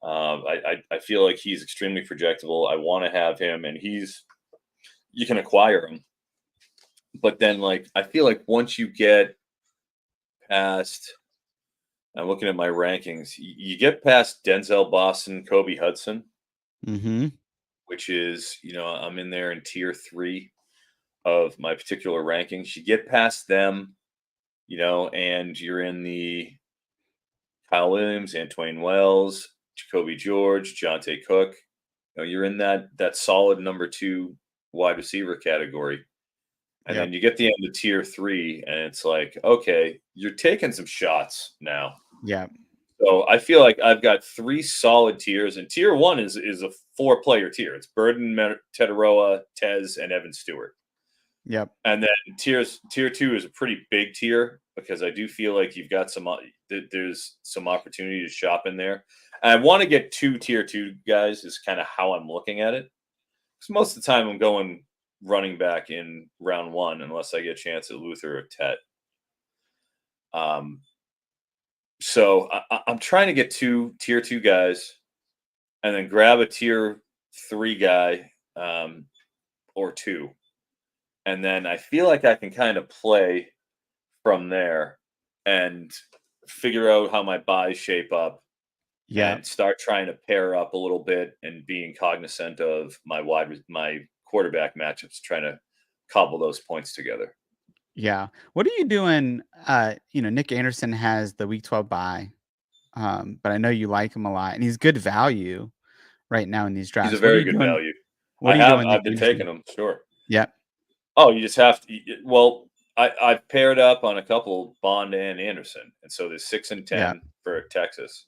I feel like he's extremely projectable. I want to have him, and you can acquire him. But then, like, I feel like once you get past, I'm looking at my rankings, you get past Denzel Boston, Kobe Hudson, which is, I'm in there in tier 3 of my particular rankings. You get past them, and you're in the Kyle Williams, Antwain Wells, Jacoby George, Jonte Cook. You're in that solid number 2 wide receiver category. And then you get the end of tier 3, and it's like, okay, you're taking some shots now. Yeah. So I feel like I've got 3 solid tiers, and tier 1 is a 4-player tier. It's Burden, Tetaroa, Tez, and Evan Stewart. Yep. And then tier 2 is a pretty big tier, because I do feel like you've got there's some opportunity to shop in there. And I want to get 2 tier 2 guys is kind of how I'm looking at it. Because most of the time I'm going running back in round 1, unless I get a chance at Luther or Tet. So I'm trying to get 2 tier 2 guys, and then grab a tier 3 guy, or 2. And then I feel like I can kind of play from there and figure out how my buys shape up Yeah. and start trying to pair up a little bit and being cognizant of my quarterback matchups, trying to cobble those points together. Yeah. What are you doing? Nick Anderson has the week 12 bye. But I know you like him a lot, and he's good value right now in these He's a drafts. What are very you good doing? value. What are you doing, I've Nick been Anderson? taking him, sure. Yep. Oh, you just have to. Well, I've paired up on a couple Bond and Anderson, and so there's 6 and 10 Yeah. for Texas,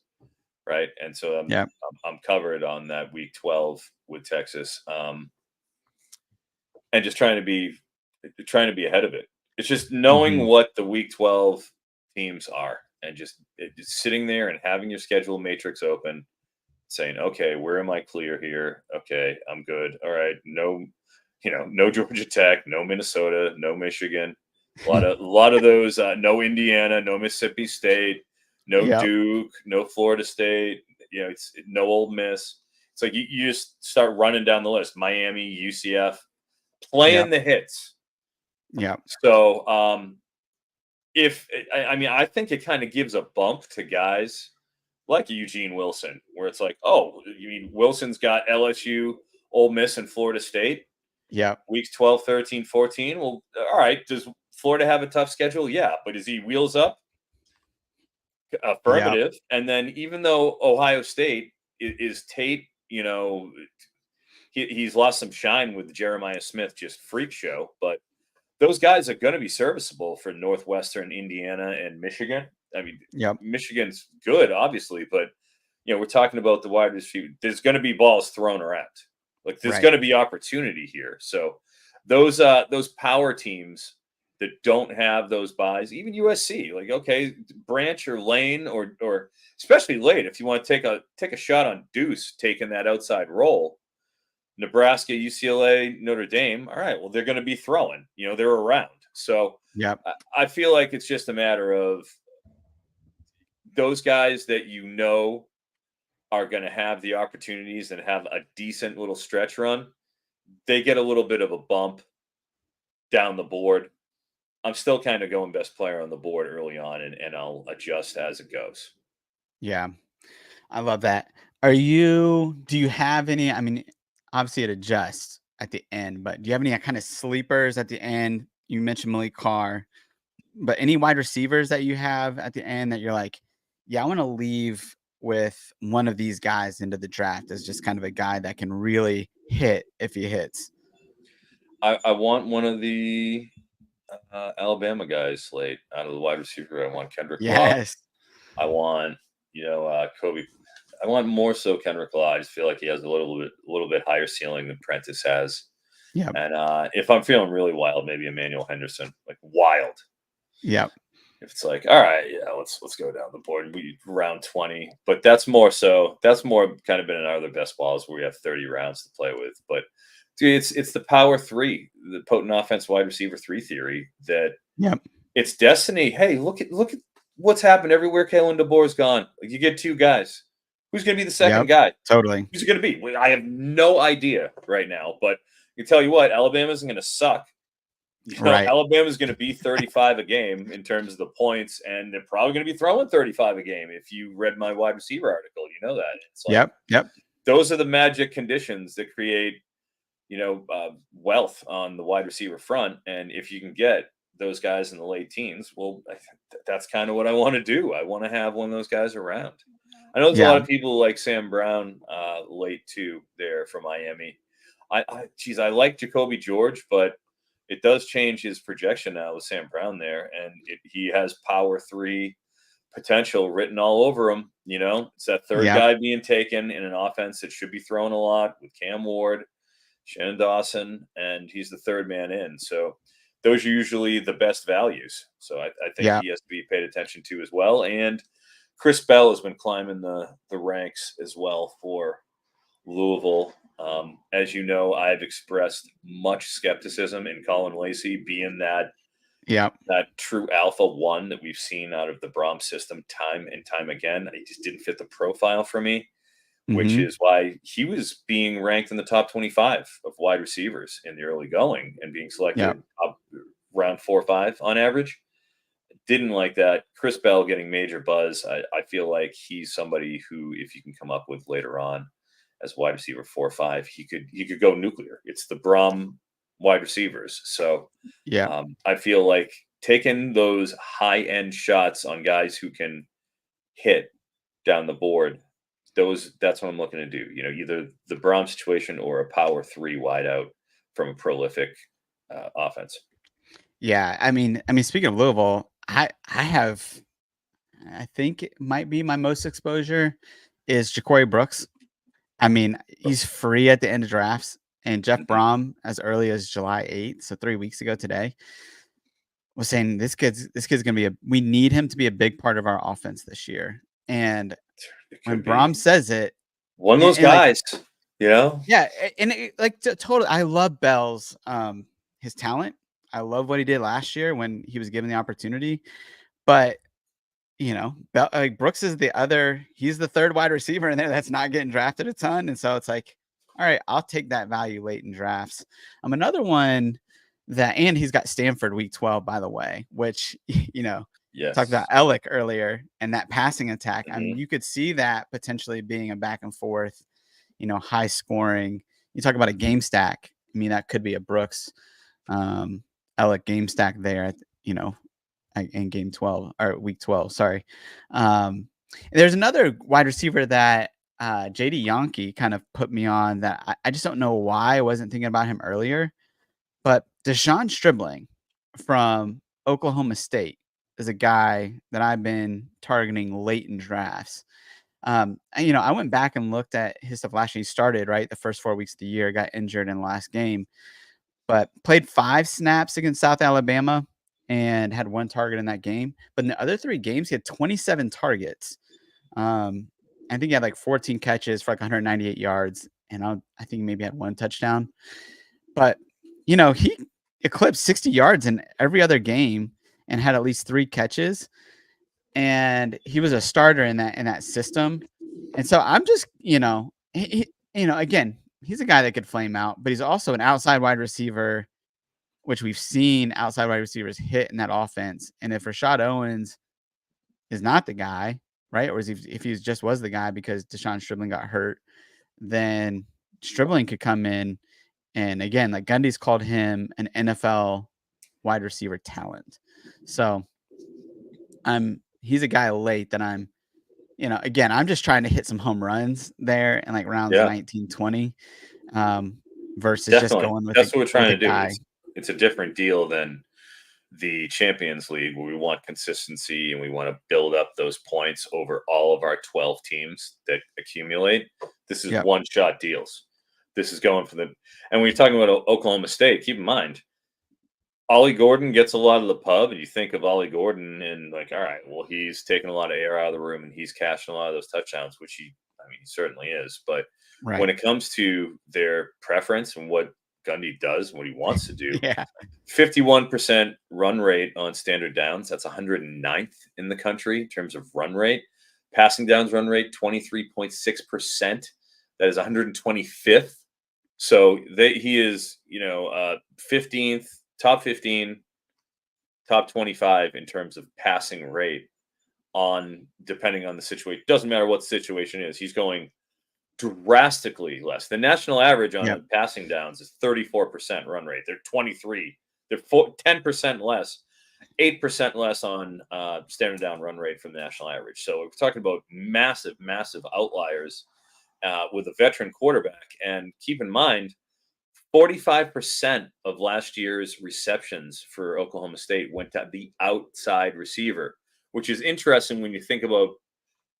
right? And so Yep. I'm covered on that week 12 with Texas, and just trying to be ahead of it. It's just knowing Mhm. what the week 12 teams are, and just sitting there and having your schedule matrix open, saying, okay, where am I clear here? Okay, I'm good. All right, no Georgia Tech, no Minnesota, no Michigan. A lot of those. No Indiana, no Mississippi State, no Yep. Duke, no Florida State. It's no Ole Miss. It's like you just start running down the list. Miami, UCF, playing Yep. the hits. Yep. So, I think it kind of gives a bump to guys like Eugene Wilson, where it's like, oh, you mean Wilson's got LSU, Ole Miss, and Florida State Yep. weeks 12, 13, 14. Well, all right. Does Florida have a tough schedule? Yeah. But is he wheels up? Yep. Affirmative. And then even though Ohio State is Tate, he's lost some shine with Jeremiah Smith, just freak show. But those guys are going to be serviceable for Northwestern, Indiana, and Michigan. I mean, Yep. Michigan's good, obviously, but we're talking about the wide receiver. There's going to be balls thrown around. Like there's Right. going to be opportunity here. So those power teams that don't have those buys, even USC, like okay, Branch or Lane or especially late if you want to take a shot on Deuce taking that outside role. Nebraska, UCLA, Notre Dame. All right, well they're going to be throwing. They're around. So Yep. I feel like it's just a matter of those guys that are going to have the opportunities and have a decent little stretch run. They get a little bit of a bump down the board. I'm still kind of going best player on the board early on, and I'll adjust as it goes. Yeah. I love that. Do you have any? I mean, obviously it adjusts at the end, but do you have any kind of sleepers at the end? You mentioned Malik Carr, but any wide receivers that you have at the end that you're like, yeah, I want to leave with one of these guys into the draft as just kind of a guy that can really hit if he hits. I want one of the Alabama guys late out of the wide receiver. I want Kendrick Law. Yes. I want Kobe. I want more so Kendrick Law. I just feel like he has a little bit higher ceiling than Prentice has. Yeah. And if I'm feeling really wild, maybe Emmanuel Henderson, like wild. Yep. If it's like, all right, yeah, let's go down the board. We round 20, but that's more kind of been in our other best balls where we have 30 rounds to play with. But dude, it's the power three, the potent offense wide receiver 3 theory that Yep. it's destiny. Hey, look at what's happened everywhere. Kalen DeBoer's gone. Like you get 2 guys. Who's going to be the second guy? Totally. Who's it going to be? Well, I have no idea right now, but I can tell you what, Alabama's going to suck. Right. Alabama's going to be 35 a game in terms of the points, and they're probably going to be throwing 35 a game. If you read my wide receiver article, you know that. It's like, Yep. Those are the magic conditions that create, wealth on the wide receiver front. And if you can get those guys in the late teens, well, that's kind of what I want to do. I want to have one of those guys around. I know there's a lot of people like Sam Brown late too there from Miami. I like Jacoby George, but it does change his projection now with Sam Brown there, and he has power 3 potential written all over him. It's that third guy being taken in an offense that should be thrown a lot with Cam Ward, Shannon Dawson, and he's the third man in. So those are usually the best values. So I think he has to be paid attention to as well. And Chris Bell has been climbing the ranks as well for Louisville. As you know, I've expressed much skepticism in Colin Lacey being that true alpha 1 that we've seen out of the Brom system time and time again. He just didn't fit the profile for me, which is why he was being ranked in the top 25 of wide receivers in the early going and being selected up round 4 or 5 on average. didn't like that. Chris Bell getting major buzz. I feel like he's somebody who, if you can come up with later on as wide receiver 4 or 5, he could go nuclear. It's the Brom wide receivers. So Yeah. I feel like taking those high end shots on guys who can hit down the board, that's what I'm looking to do. Either the Brom situation or a power 3 wideout from a prolific offense. Yeah. I mean, speaking of Louisville, I think it might be my most exposure is Ja'Cory Brooks. I mean, he's free at the end of drafts, and Jeff Brom, as early as July 8th, so 3 weeks ago today, was saying this kid's gonna be we need him to be a big part of our offense this year. And when Brom says it, one of those guys, yeah, and totally, I love Bell's his talent. I love what he did last year when he was given the opportunity, but Brooks is he's the third wide receiver in there that's not getting drafted a ton. And so it's like, all right, I'll take that value late in drafts. Another one and he's got Stanford week 12, by the way, which, yes. Talked about Ellick earlier and that passing attack. I mean, you could see that potentially being a back and forth, high scoring. You talk about a game stack. I mean, that could be a Brooks, Ellick game stack there, in game 12 or week 12. Sorry. There's another wide receiver that JD Yankee kind of put me on that I just don't know why I wasn't thinking about him earlier, but Deshaun Stribling from Oklahoma State is a guy that I've been targeting late in drafts. I went back and looked at his stuff last year. He started right the first 4 weeks of the year, got injured in the last game, but played 5 snaps against South Alabama and had 1 target in that game. But in the other 3 games, he had 27 targets. I think he had like 14 catches for like 198 yards, and I think he maybe had 1 touchdown. But he eclipsed 60 yards in every other game and had at least 3 catches. And he was a starter in that system. And so I'm just, again, he's a guy that could flame out, but he's also an outside wide receiver, which we've seen outside wide receivers hit in that offense. And if Rashad Owens is not the guy, right, or if he just was the guy because Deshaun Stribling got hurt, then Stribling could come in. And again, like Gundy's called him an NFL wide receiver talent. So he's a guy late that I'm, again, I'm just trying to hit some home runs there in like rounds 19, 20, versus Definitely. just going with that's what we're trying to do. It's a different deal than the Champions League, where we want consistency and we want to build up those points over all of our 12 teams that accumulate. This is one-shot deals. This is going for and when you're talking about Oklahoma State, keep in mind, Ollie Gordon gets a lot of the pub, and you think of Ollie Gordon and like, all right, well, he's taking a lot of air out of the room and he's cashing a lot of those touchdowns, which he certainly is. But when it comes to their preference and what Gundy does and what he wants to do, 51% run rate on standard downs. That's 109th in the country in terms of run rate. Passing downs run rate, 23.6%. That is 125th. So he is, 15th, top 15, top 25 in terms of passing rate depending on the situation. Doesn't matter what the situation is. He's going drastically less. The national average on passing downs is 34% run rate. They're 23. They're 10% less, 8% less on standard down run rate from the national average. So we're talking about massive, massive outliers with a veteran quarterback. And keep in mind, 45% of last year's receptions for Oklahoma State went to the outside receiver, which is interesting when you think about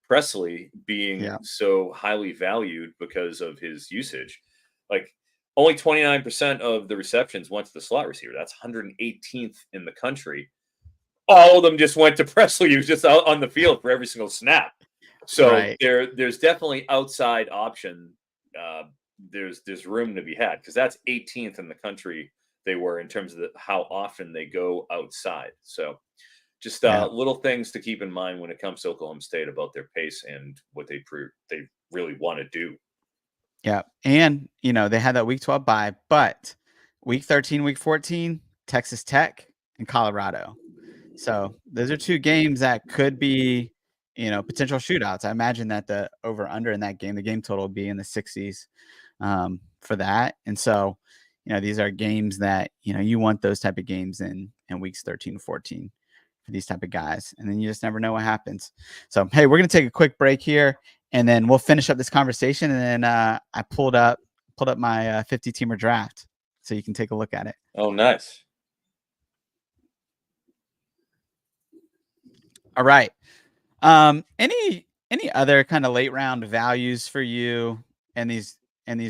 Presley being so highly valued because of his usage. Like only 29% of the receptions went to the slot receiver. That's 118th in the country. All of them just went to Presley. He was just out on the field for every single snap. So there's definitely outside option. There's room to be had because that's 18th in the country they were in terms of how often they go outside. So just little things to keep in mind when it comes to Oklahoma State about their pace and what they really want to do. Yeah. And, they had that week 12 bye, but week 13, week 14, Texas Tech and Colorado. So those are two games that could be, potential shootouts. I imagine that the over under in that game, the game total will be in the 60s for that. And so, these are games that, you want those type of games in weeks 13 and 14 for these type of guys. And then you just never know what happens. So, hey, we're going to take a quick break here and then we'll finish up this conversation. And then I pulled up my 50 teamer draft so you can take a look at it. Oh, nice. All right. Any other kind of late round values for you in these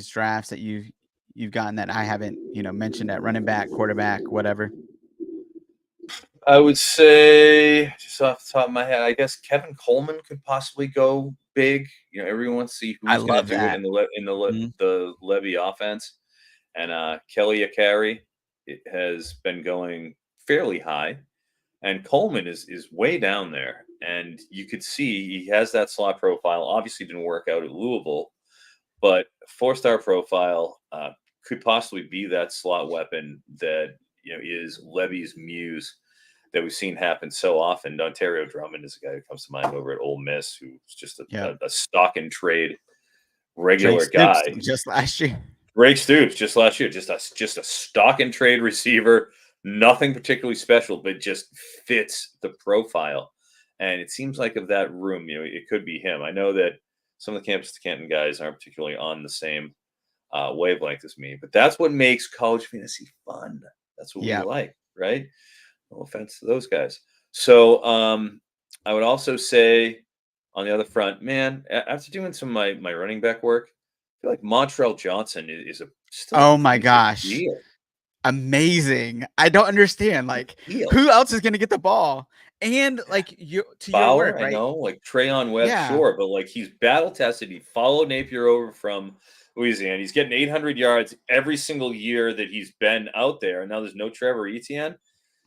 drafts that you've gotten that I haven't, mentioned at running back, quarterback, whatever? I would say, just off the top of my head, I guess Kevin Coleman could possibly go big. Everyone wants to see who's going to do it in the Levy offense. And Kelly Akari, it has been going fairly high. And Coleman is way down there. And you could see he has that slot profile. Obviously didn't work out at Louisville. But 4-star profile could possibly be that slot weapon that is Levy's muse that we've seen happen so often. Ontario Drummond is a guy who comes to mind over at Ole Miss, who's just a stock and trade regular guy. Just last year. Ray Stoops just last year, just a stock and trade receiver, nothing particularly special, but just fits the profile. And it seems like of that room, it could be him. I know that some of the Campus to Canton guys aren't particularly on the same wavelength as me, but that's what makes college fantasy fun. That's what we like, right? No offense to those guys. So I would also say on the other front, man, after doing some of my running back work, I feel like Montrell Johnson is still oh my gosh. Amazing. I don't understand. Like, who else is going to get the ball? And like your word, right? I know, like Trayon Webb, sure, but like he's battle tested. He followed Napier over from Louisiana. He's getting 800 yards every single year that he's been out there. And now there's no Trevor Etienne.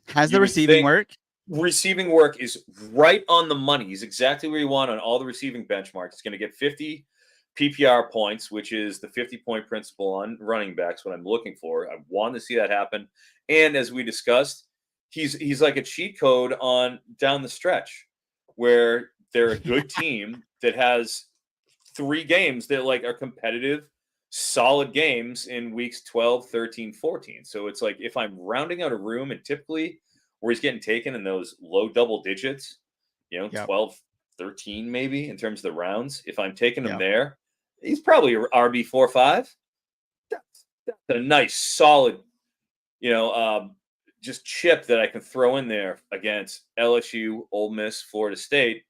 Has the receiving work? Receiving work is right on the money. He's exactly where you want on all the receiving benchmarks. He's going to get 50 PPR points, which is the 50-point principle on running backs, what I'm looking for. I want to see that happen. And as we discussed, he's like a cheat code on down the stretch where they're a good team that has 3 games that like are competitive, solid games in weeks 12, 13, 14. So it's like if I'm rounding out a room and typically where he's getting taken in those low double digits, 12, 13 maybe in terms of the rounds, if I'm taking him there, he's probably RB 4-5. That's a nice solid, just chip that I can throw in there against LSU, Ole Miss, Florida State,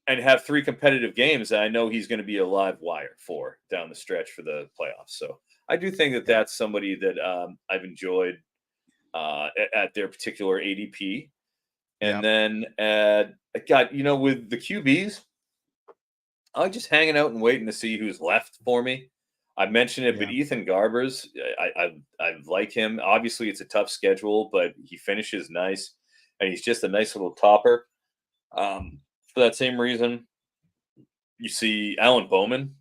and have 3 competitive games that I know he's going to be a live wire for down the stretch for the playoffs. So I do think that that's somebody that I've enjoyed at their particular ADP. And then with the QBs, I like just hanging out and waiting to see who's left for me. I mentioned it, but Ethan Garbers, I like him. Obviously, it's a tough schedule, but he finishes nice, and he's just a nice little topper. For that same reason, you see Alan Bowman,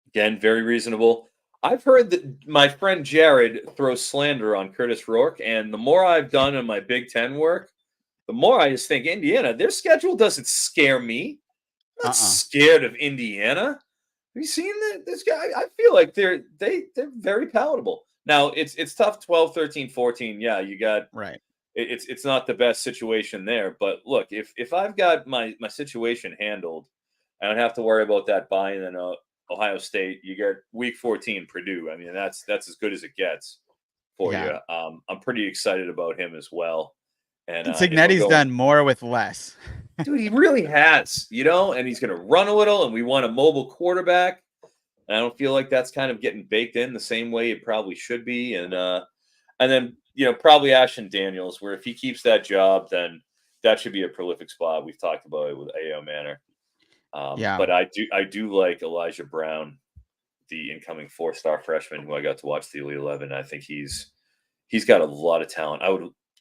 again, very reasonable. I've heard that my friend Jared throws slander on Curtis Rourke, and the more I've done in my Big Ten work, the more I just think Indiana, their schedule doesn't scare me. I'm not scared of Indiana. Have you seen this guy? I feel like they're very palatable. Now it's tough 12, 13, 14. Yeah, you got right. It's not the best situation there, but look, if I've got my situation handled, I don't have to worry about that buying in Ohio State. You get week 14 Purdue. I mean, that's as good as it gets for you. I'm pretty excited about him as well. And Cignetti's done more with less. Dude, he really has, and he's going to run a little, and we want a mobile quarterback. And I don't feel like that's kind of getting baked in the same way it probably should be. And then, probably Ashton Daniels, where if he keeps that job, then that should be a prolific spot. We've talked about it with A.O. Manor. But I do like Elijah Brown, the incoming 4-star freshman who I got to watch the Elite 11. I think he's got a lot of talent.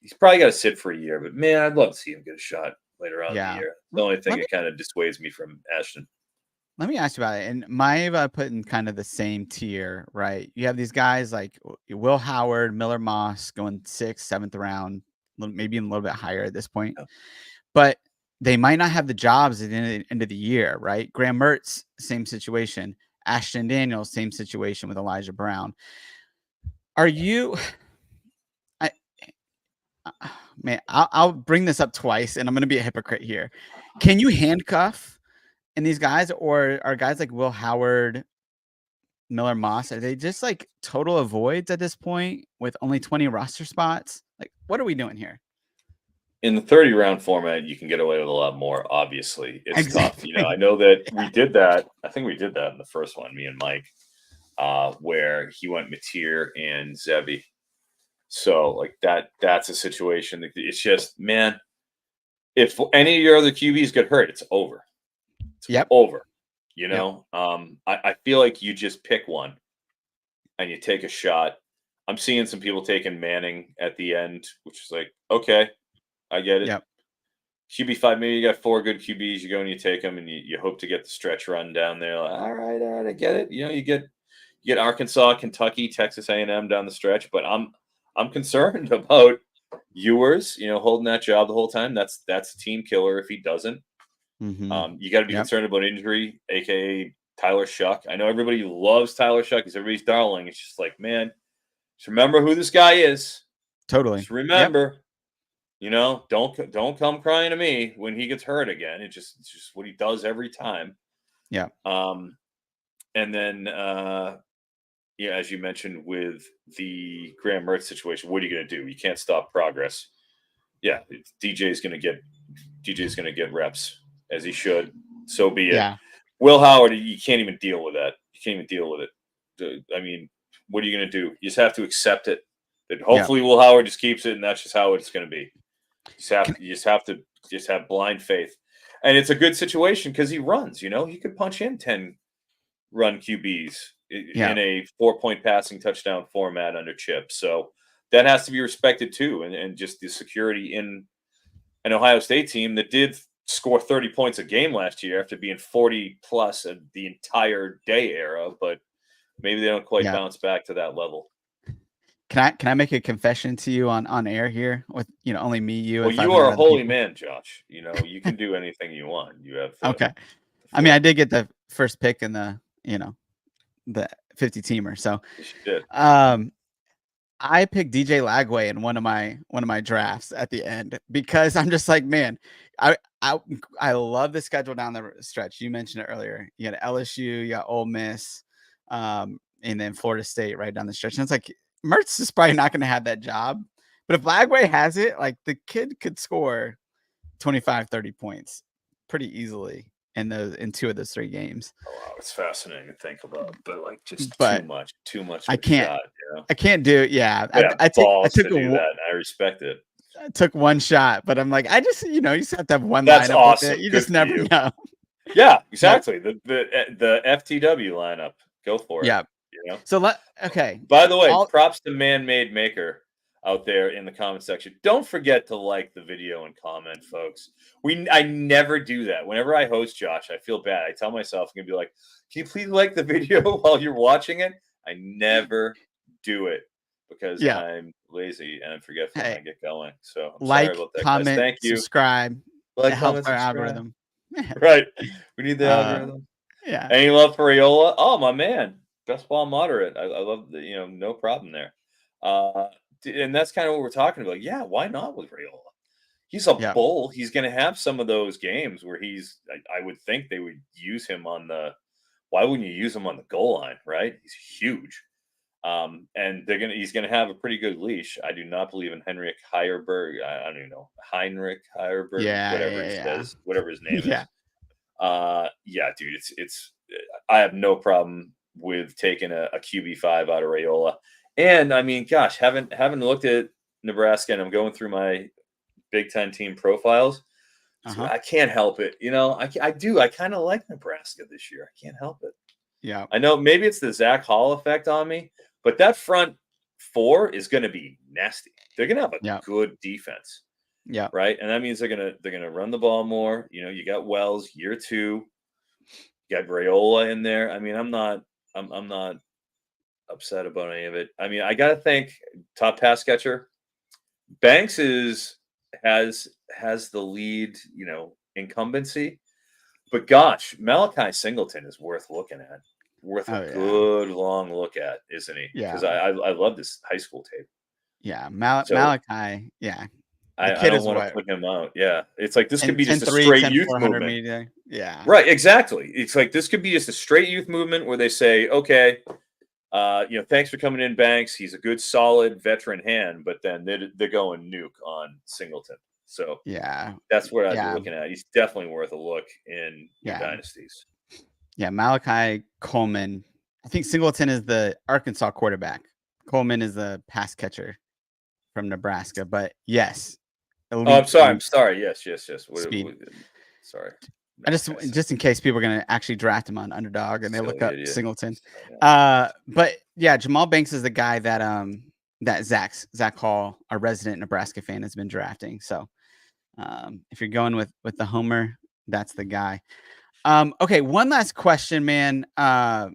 He's probably got to sit for a year, but man, I'd love to see him get a shot later on in the year. The only thing that kind of dissuades me from Ashton. Let me ask you about it. And Maeva put in kind of the same tier, right? You have these guys like Will Howard, Miller Moss going 6th, 7th round, maybe even a little bit higher at this point. Yeah. But they might not have the jobs at the end of the year, right? Graham Mertz, same situation. Ashton Daniels, same situation with Elijah Brown. Are you? Man, I'll bring this up twice, and I'm going to be a hypocrite here. Can you handcuff in these guys, or are guys like Will Howard, Miller Moss, are they just like total avoids at this point with only 20 roster spots? Like, what are we doing here? In the 30-round format, you can get away with a lot more. Obviously, it's tough. You know, I know that we did that. I think we did that in the first one, me and Mike, where he went Mateer and Zevi. So like that's a situation. It's just, man, if any of your other QBs get hurt, it's over. It's over. You know, I feel like you just pick one and you take a shot. I'm seeing some people taking Manning at the end, which is like, okay, I get it. Yep. QB5, maybe you got 4 good QBs. You go and you take them, and you hope to get the stretch run down there. Like, all right, I get it. You know, you get Arkansas, Kentucky, Texas A&M down the stretch, but I'm concerned about Ewers, you know, holding that job the whole time. That's a team killer if he doesn't. Mm-hmm. You got to be concerned about injury, aka Tyler Shuck. I know everybody loves Tyler Shuck. He's everybody's darling. It's just like, man, just remember who this guy is. Totally. Just remember, you know, don't come crying to me when he gets hurt again. It's just what he does every time. Yeah. And then as you mentioned with the Graham Mertz situation, what are you going to do? You can't stop progress. Yeah, DJ's going to get reps as he should. So be it. Yeah. Will Howard, you can't even deal with that. You can't even deal with it. I mean, what are you going to do? You just have to accept it. That hopefully Will Howard just keeps it, and that's just how it's going to be. You just have to have blind faith. And it's a good situation because he runs. You know, he could punch in 10 run QBs in a 4-point passing touchdown format under Chip. So that has to be respected too. And just the security in an Ohio State team that did score 30 points a game last year after being 40 plus the entire day era, but maybe they don't quite bounce back to that level. Can I make a confession to you on air here with, you know, only me, you? Well, you are a holy man, Josh. You know, you can do anything you want. You have okay. I mean, I did get the first pick in the, you know, the 50 teamer. So I picked DJ Lagway in one of my drafts at the end because I'm just like, man, I love the schedule down the stretch. You mentioned it earlier. You got LSU, you got Ole Miss, and then Florida State right down the stretch. And it's like Mertz is probably not going to have that job, but if Lagway has it, like the kid could score 25, 30 points pretty easily in 2 of those 3 games. Oh, wow, it's fascinating to think about, but like just too much. I can't. Shot, you know? I can't do it. Yeah, I took to do that. I respect it. I took one shot, but I'm like, I just, you know, you just have to have one. That's lineup awesome. With it. You just never know. Yeah, exactly. The FTW lineup. Go for it. Yeah. You know. So okay. By the way, props to Man-Made Maker out there in the comment section. Don't forget to like the video and comment, folks. I never do that. Whenever I host Josh, I feel bad. I tell myself, I'm gonna be like, can you please like the video while you're watching it? I never do it because I'm lazy and I'm forgetful when I get going. So I'm sorry about that, comment, guys. Thank you. Subscribe. Like, it helps our algorithm. Right. We need the algorithm. Yeah. Any love for Raiola? Oh, my man. Best ball moderate. I love the, no problem there. And that's kind of what we're talking about. Yeah, why not with Raiola? He's a bull. He's going to have some of those games where I would think they would use him why wouldn't you use him on the goal line, right? He's huge. And he's going to have a pretty good leash. I do not believe in Henrik Heierberg. I don't even know. Heinrich Heierberg, whatever he says, whatever his name is. Yeah, dude, I have no problem with taking a QB5 out of Raiola. And I mean, gosh, having looked at Nebraska and I'm going through my Big Ten team profiles, so I can't help it. You know, I do. I kind of like Nebraska this year. I can't help it. Yeah. I know maybe it's the Zach Hall effect on me, but that front 4 is going to be nasty. They're going to have a good defense. Yeah. Right. And that means they're gonna run the ball more. You know, you got Wells year 2, you got Raiola in there. I mean, I'm not upset about any of it. I mean, I gotta think top pass catcher, Banks has the lead, incumbency. But gosh, Malachi Singleton is worth looking at. Worth a Oh yeah, good long look at, isn't he? yeah, Because I love this high school tape. yeah. So Malachi, yeah. The I kid don't is want to what put him out. Yeah. It's like this could 10, be 10 just a 3, straight 10 youth 400 movement. media. Yeah, Right, exactly. It's like this could be just a straight youth movement where they say, okay, thanks for coming in, Banks. He's a good, solid veteran hand, but then they're going nuke on Singleton. So yeah, that's what I'd be yeah, looking at. He's definitely worth a look in your yeah, dynasties. yeah. Malachi Coleman. I think Singleton is the Arkansas quarterback. Coleman is the pass catcher from Nebraska. But yes, Oh, I'm elite, sorry. I'm elite sorry. Yes, yes, yes. speed. Sorry. I just Malachi just in case people are gonna actually draft him on Underdog and they look silly up idiot. Singleton. Yeah. But yeah, Jamal Banks is the guy that Zach Hall, our resident Nebraska fan, has been drafting. So if you're going with the homer, that's the guy. Okay, one last question, man. I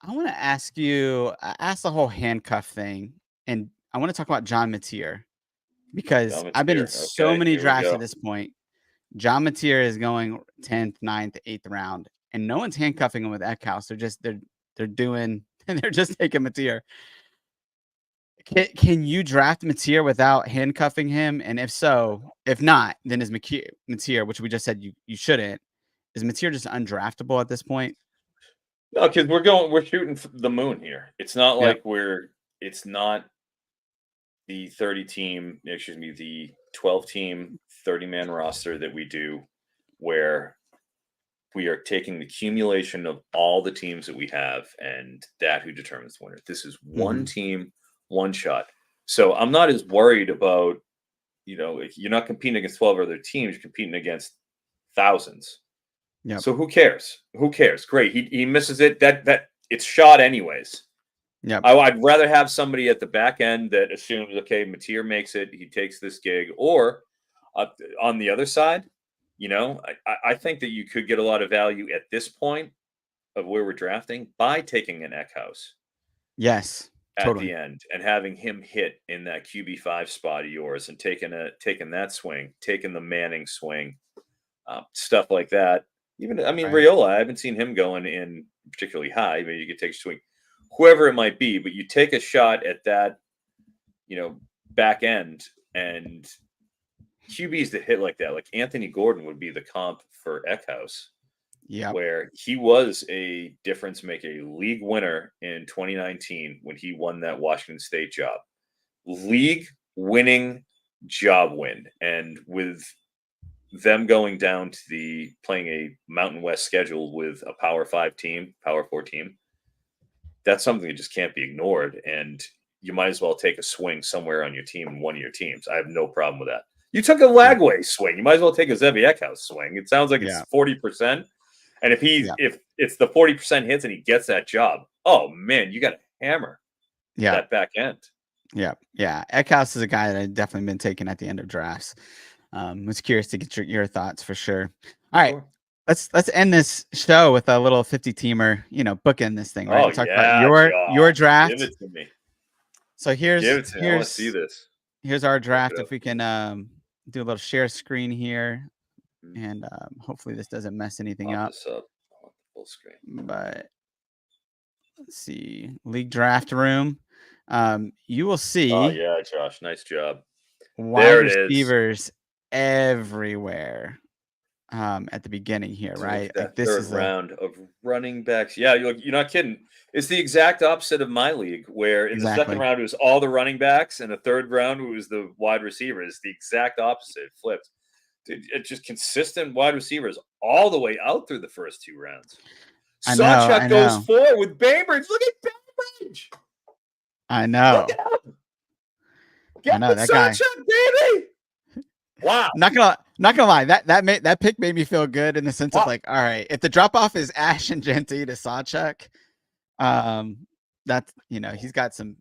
want to ask you. I asked the whole handcuff thing, and I want to talk about John Mateer because I've been in Dominateur. so Okay, many here we drafts at go. this point. John Mateer is going 10th, 9th, 8th round, and no one's handcuffing him with Eckhouse. They're doing and they're just taking Mateer. Can you draft Mateer without handcuffing him? And if so, if not, then is Mateer, which we just said you shouldn't, is Mateer just undraftable at this point? No, because we're shooting for the moon here. It's not Yep. like it's not the the 12 team, 30-man roster that we do where we are taking the accumulation of all the teams that we have and that who determines the winner. This is one Mhm. team, one shot. So I'm not as worried about, if you're not competing against 12 other teams, you're competing against thousands. Yep. So who cares? Who cares? Great. He misses it. That it's shot anyways. Yep. I'd rather have somebody at the back end that assumes, okay, Mateer makes it, he takes this gig, or on the other side, I think that you could get a lot of value at this point of where we're drafting by taking an Eckhouse Yes. at the Totally. end and having him hit in that QB5 spot of yours and taking that swing, taking the Manning swing, stuff like that. Even Right. Raiola, I haven't seen him going in particularly high. Maybe you could take a swing, whoever it might be, but you take a shot at that, back end and QBs that hit like that, like Anthony Gordon would be the comp for Eckhouse, Yep. where he was a difference maker, a league winner in 2019 when he won that Washington State job. League winning job win. And with them going down to playing a Mountain West schedule with a Power 5 team, Power 4 team, that's something that just can't be ignored. And you might as well take a swing somewhere on your team in one of your teams. I have no problem with that. You took a Yeah. Lagway swing. You might as well take a Zevi Eckhouse swing. It sounds like it's Yeah. 40%. And if Yeah. if it's the 40% hits and he gets that job, oh man, you got to hammer Yeah. that back end. Yeah. Yeah. Eckhouse is a guy that I've definitely been taking at the end of drafts. Was curious to get your thoughts for sure. All right. Sure. Let's end this show with a little 50 teamer, bookend this thing, right? Oh We talked about yeah, your Josh, draft. give it to me. So Give it to me. I want to see this. here's our Look draft. it If up. we can do a little share screen here, Mhm. and hopefully this doesn't mess anything Pop up. this up. I want the full screen. But let's see, league draft room. You will see Oh yeah, Josh, nice job. wide There it is. receivers everywhere at the beginning here, Dude, look right? at Like that this third is round of running backs. Yeah, you're not kidding. It's the exact opposite of my league, where in the second exactly. round it was all the running backs, and the third round it was the wide receivers. The exact opposite. It flipped. Dude, it's just consistent wide receivers all the way out through the first two rounds. I know, I Sawchuck goes know, forward with Bainbridge. Look at Bainbridge. I Look know, at him. I Get know with that guy. Sawchuck, baby. Wow. Not gonna lie, that pick made me feel good in the sense of like, all right, if the drop off is Ash and Genty to Sawchuck, that's he's got some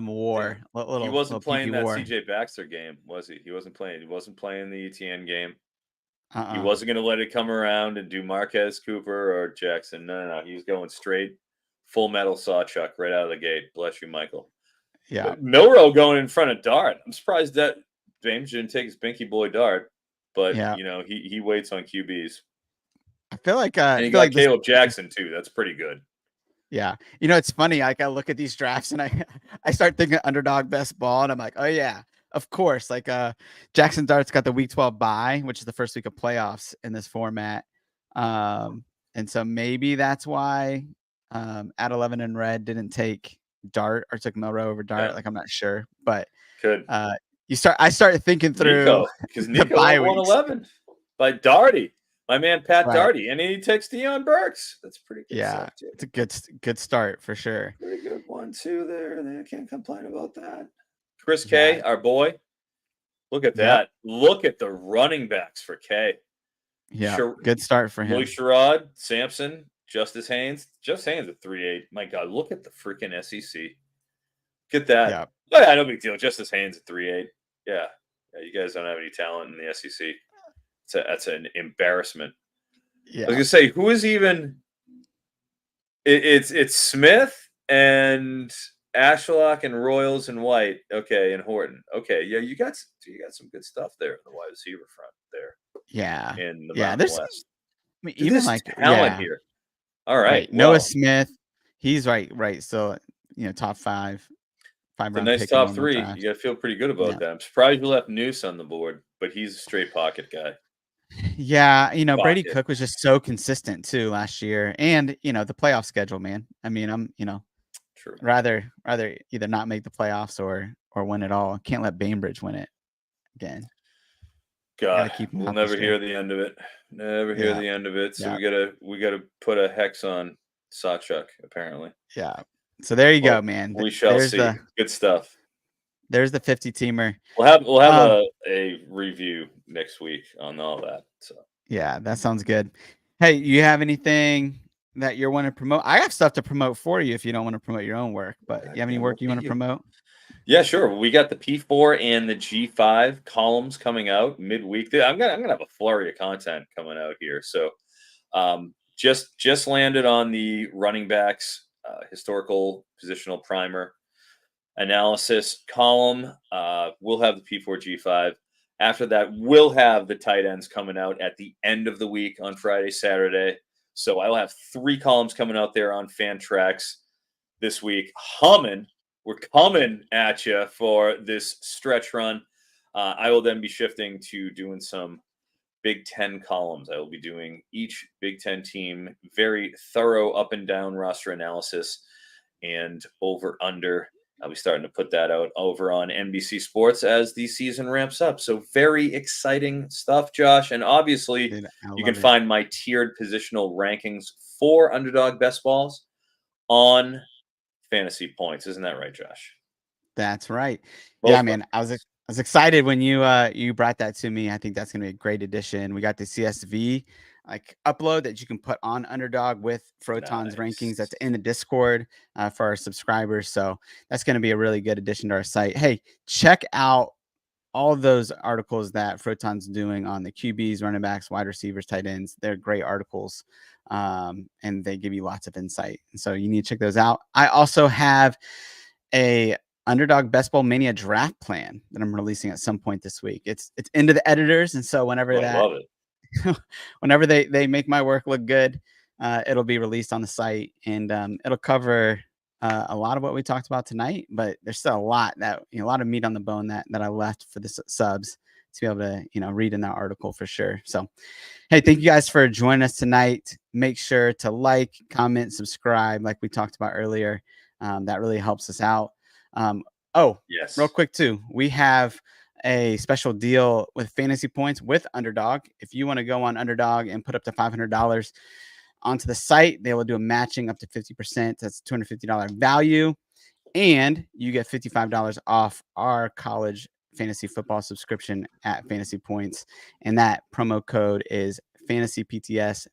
war, He little wasn't playing PP that war. CJ Baxter game, was he? He wasn't playing. He wasn't playing the ETN game. He Uh-uh. wasn't going to let it come around and do Marquez Cooper or Jackson. No. He was going straight full metal Sawchuck right out of the gate. Bless you, Michael. Yeah. Milrow going in front of Dart. I'm surprised that James didn't take his binky boy Dart, but Yeah. he waits on QBs. I feel like And he got Caleb Jackson too. That's pretty good. Yeah. It's funny. Like I look at these drafts and I start thinking underdog best ball, and I'm like, oh yeah, of course. Like Jackson Dart's got the week 12 bye, which is the first week of playoffs in this format. And so maybe that's why at 11 in red didn't take Dart or took Milrow over Dart. Yeah. Like I'm not sure, but Could I started thinking through because the Nico bye went weeks. 111 by Darty, my man Pat Right. Darty, and he takes Deion Burks. That's pretty good. Yeah, stuff, too. it's a good start for sure. Pretty good 1-2 there. I can't complain about that. Chris K, our boy. Look at that. Look at the running backs for K. Yeah, good start for him. Malik Sherrod, Sampson, Justice Haynes. Justice Haynes at 3.8. My God, look at the freaking SEC. Get that. Yeah. Oh, yeah, no big deal. Justice Haynes at 3.8. Yeah. You guys don't have any talent in the SEC. That's an embarrassment. Yeah. I was gonna say, who is even? It's Smith and Ashlock and Royals and White. Okay, and Horton. Okay, yeah, you got some good stuff there in the wide receiver front there. Yeah. In the Mountain West. I mean, even like talent here. All right. Noah Smith, he's right. So top 5 The round nice pick top in 3. draft. You got to feel pretty good about that. I'm surprised you left Noose on the board, but he's a straight pocket guy. Yeah, Brady Cook was just so consistent too last year, and the playoff schedule, man. I mean, I'm True. rather either not make the playoffs or win it all. Can't let Bainbridge win it again. God, we'll never hear the end of it. Never hear the end of it. So we gotta put a hex on Sawchuck, apparently. Yeah. So there you go, man. We shall see. Good stuff. There's the 50-teamer. We'll have a review next week on all that. So yeah, that sounds good. Hey, you have anything that you want to promote? I have stuff to promote for you if you don't want to promote your own work, but you have any work you want to promote? Yeah, sure. We got the P4 and the G5 columns coming out midweek. I'm gonna have a flurry of content coming out here. So just landed on the running backs historical positional primer analysis column. We'll have the P4 G5. After that, we'll have the tight ends coming out at the end of the week on Friday, Saturday. So I'll have 3 columns coming out there on Fantrax this week. We're coming at you for this stretch run. I will then be shifting to doing some Big Ten columns. I will be doing each Big Ten team, very thorough up and down roster analysis and over under. I'll be starting to put that out over on NBC Sports as the season ramps up. So very exciting stuff, Josh. And obviously, you can find my tiered positional rankings for Underdog Best Balls on FantasyPoints. Isn't that right, Josh? That's right. Yeah, man. I was excited when you brought that to me. I think that's going to be a great addition. We got the CSV upload that you can put on Underdog with Froton's rankings. That's in the Discord for our subscribers. So that's going to be a really good addition to our site. Hey, check out all those articles that Froton's doing on the QBs, running backs, wide receivers, tight ends. They're great articles, and they give you lots of insight. And so you need to check those out. I also have a Underdog Best Bowl Mania draft plan that I'm releasing at some point this week. It's into the editors, and so whenever whenever they make my work look good, it'll be released on the site, and it'll cover a lot of what we talked about tonight. But there's still a lot a lot of meat on the bone that I left for the subs to be able to read in that article for sure. So, hey, thank you guys for joining us tonight. Make sure to like, comment, subscribe, like we talked about earlier. That really helps us out. Yes. Real quick too, we have a special deal with FantasyPoints with Underdog. If you want to go on Underdog and put up to $500 onto the site, they will do a matching up to 50%. That's $250 value. And you get $55 off our college fantasy football subscription at FantasyPoints. And that promo code is FantasyPTS.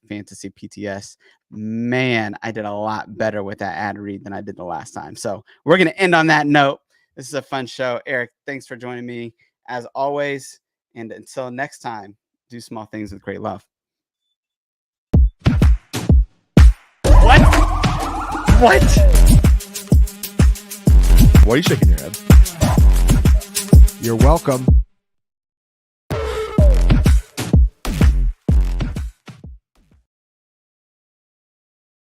Man, I did a lot better with that ad read than I did the last time. So we're going to end on that note. This is a fun show. Eric, thanks for joining me as always. And until next time, do small things with great love. What? Why are you shaking your head? You're welcome.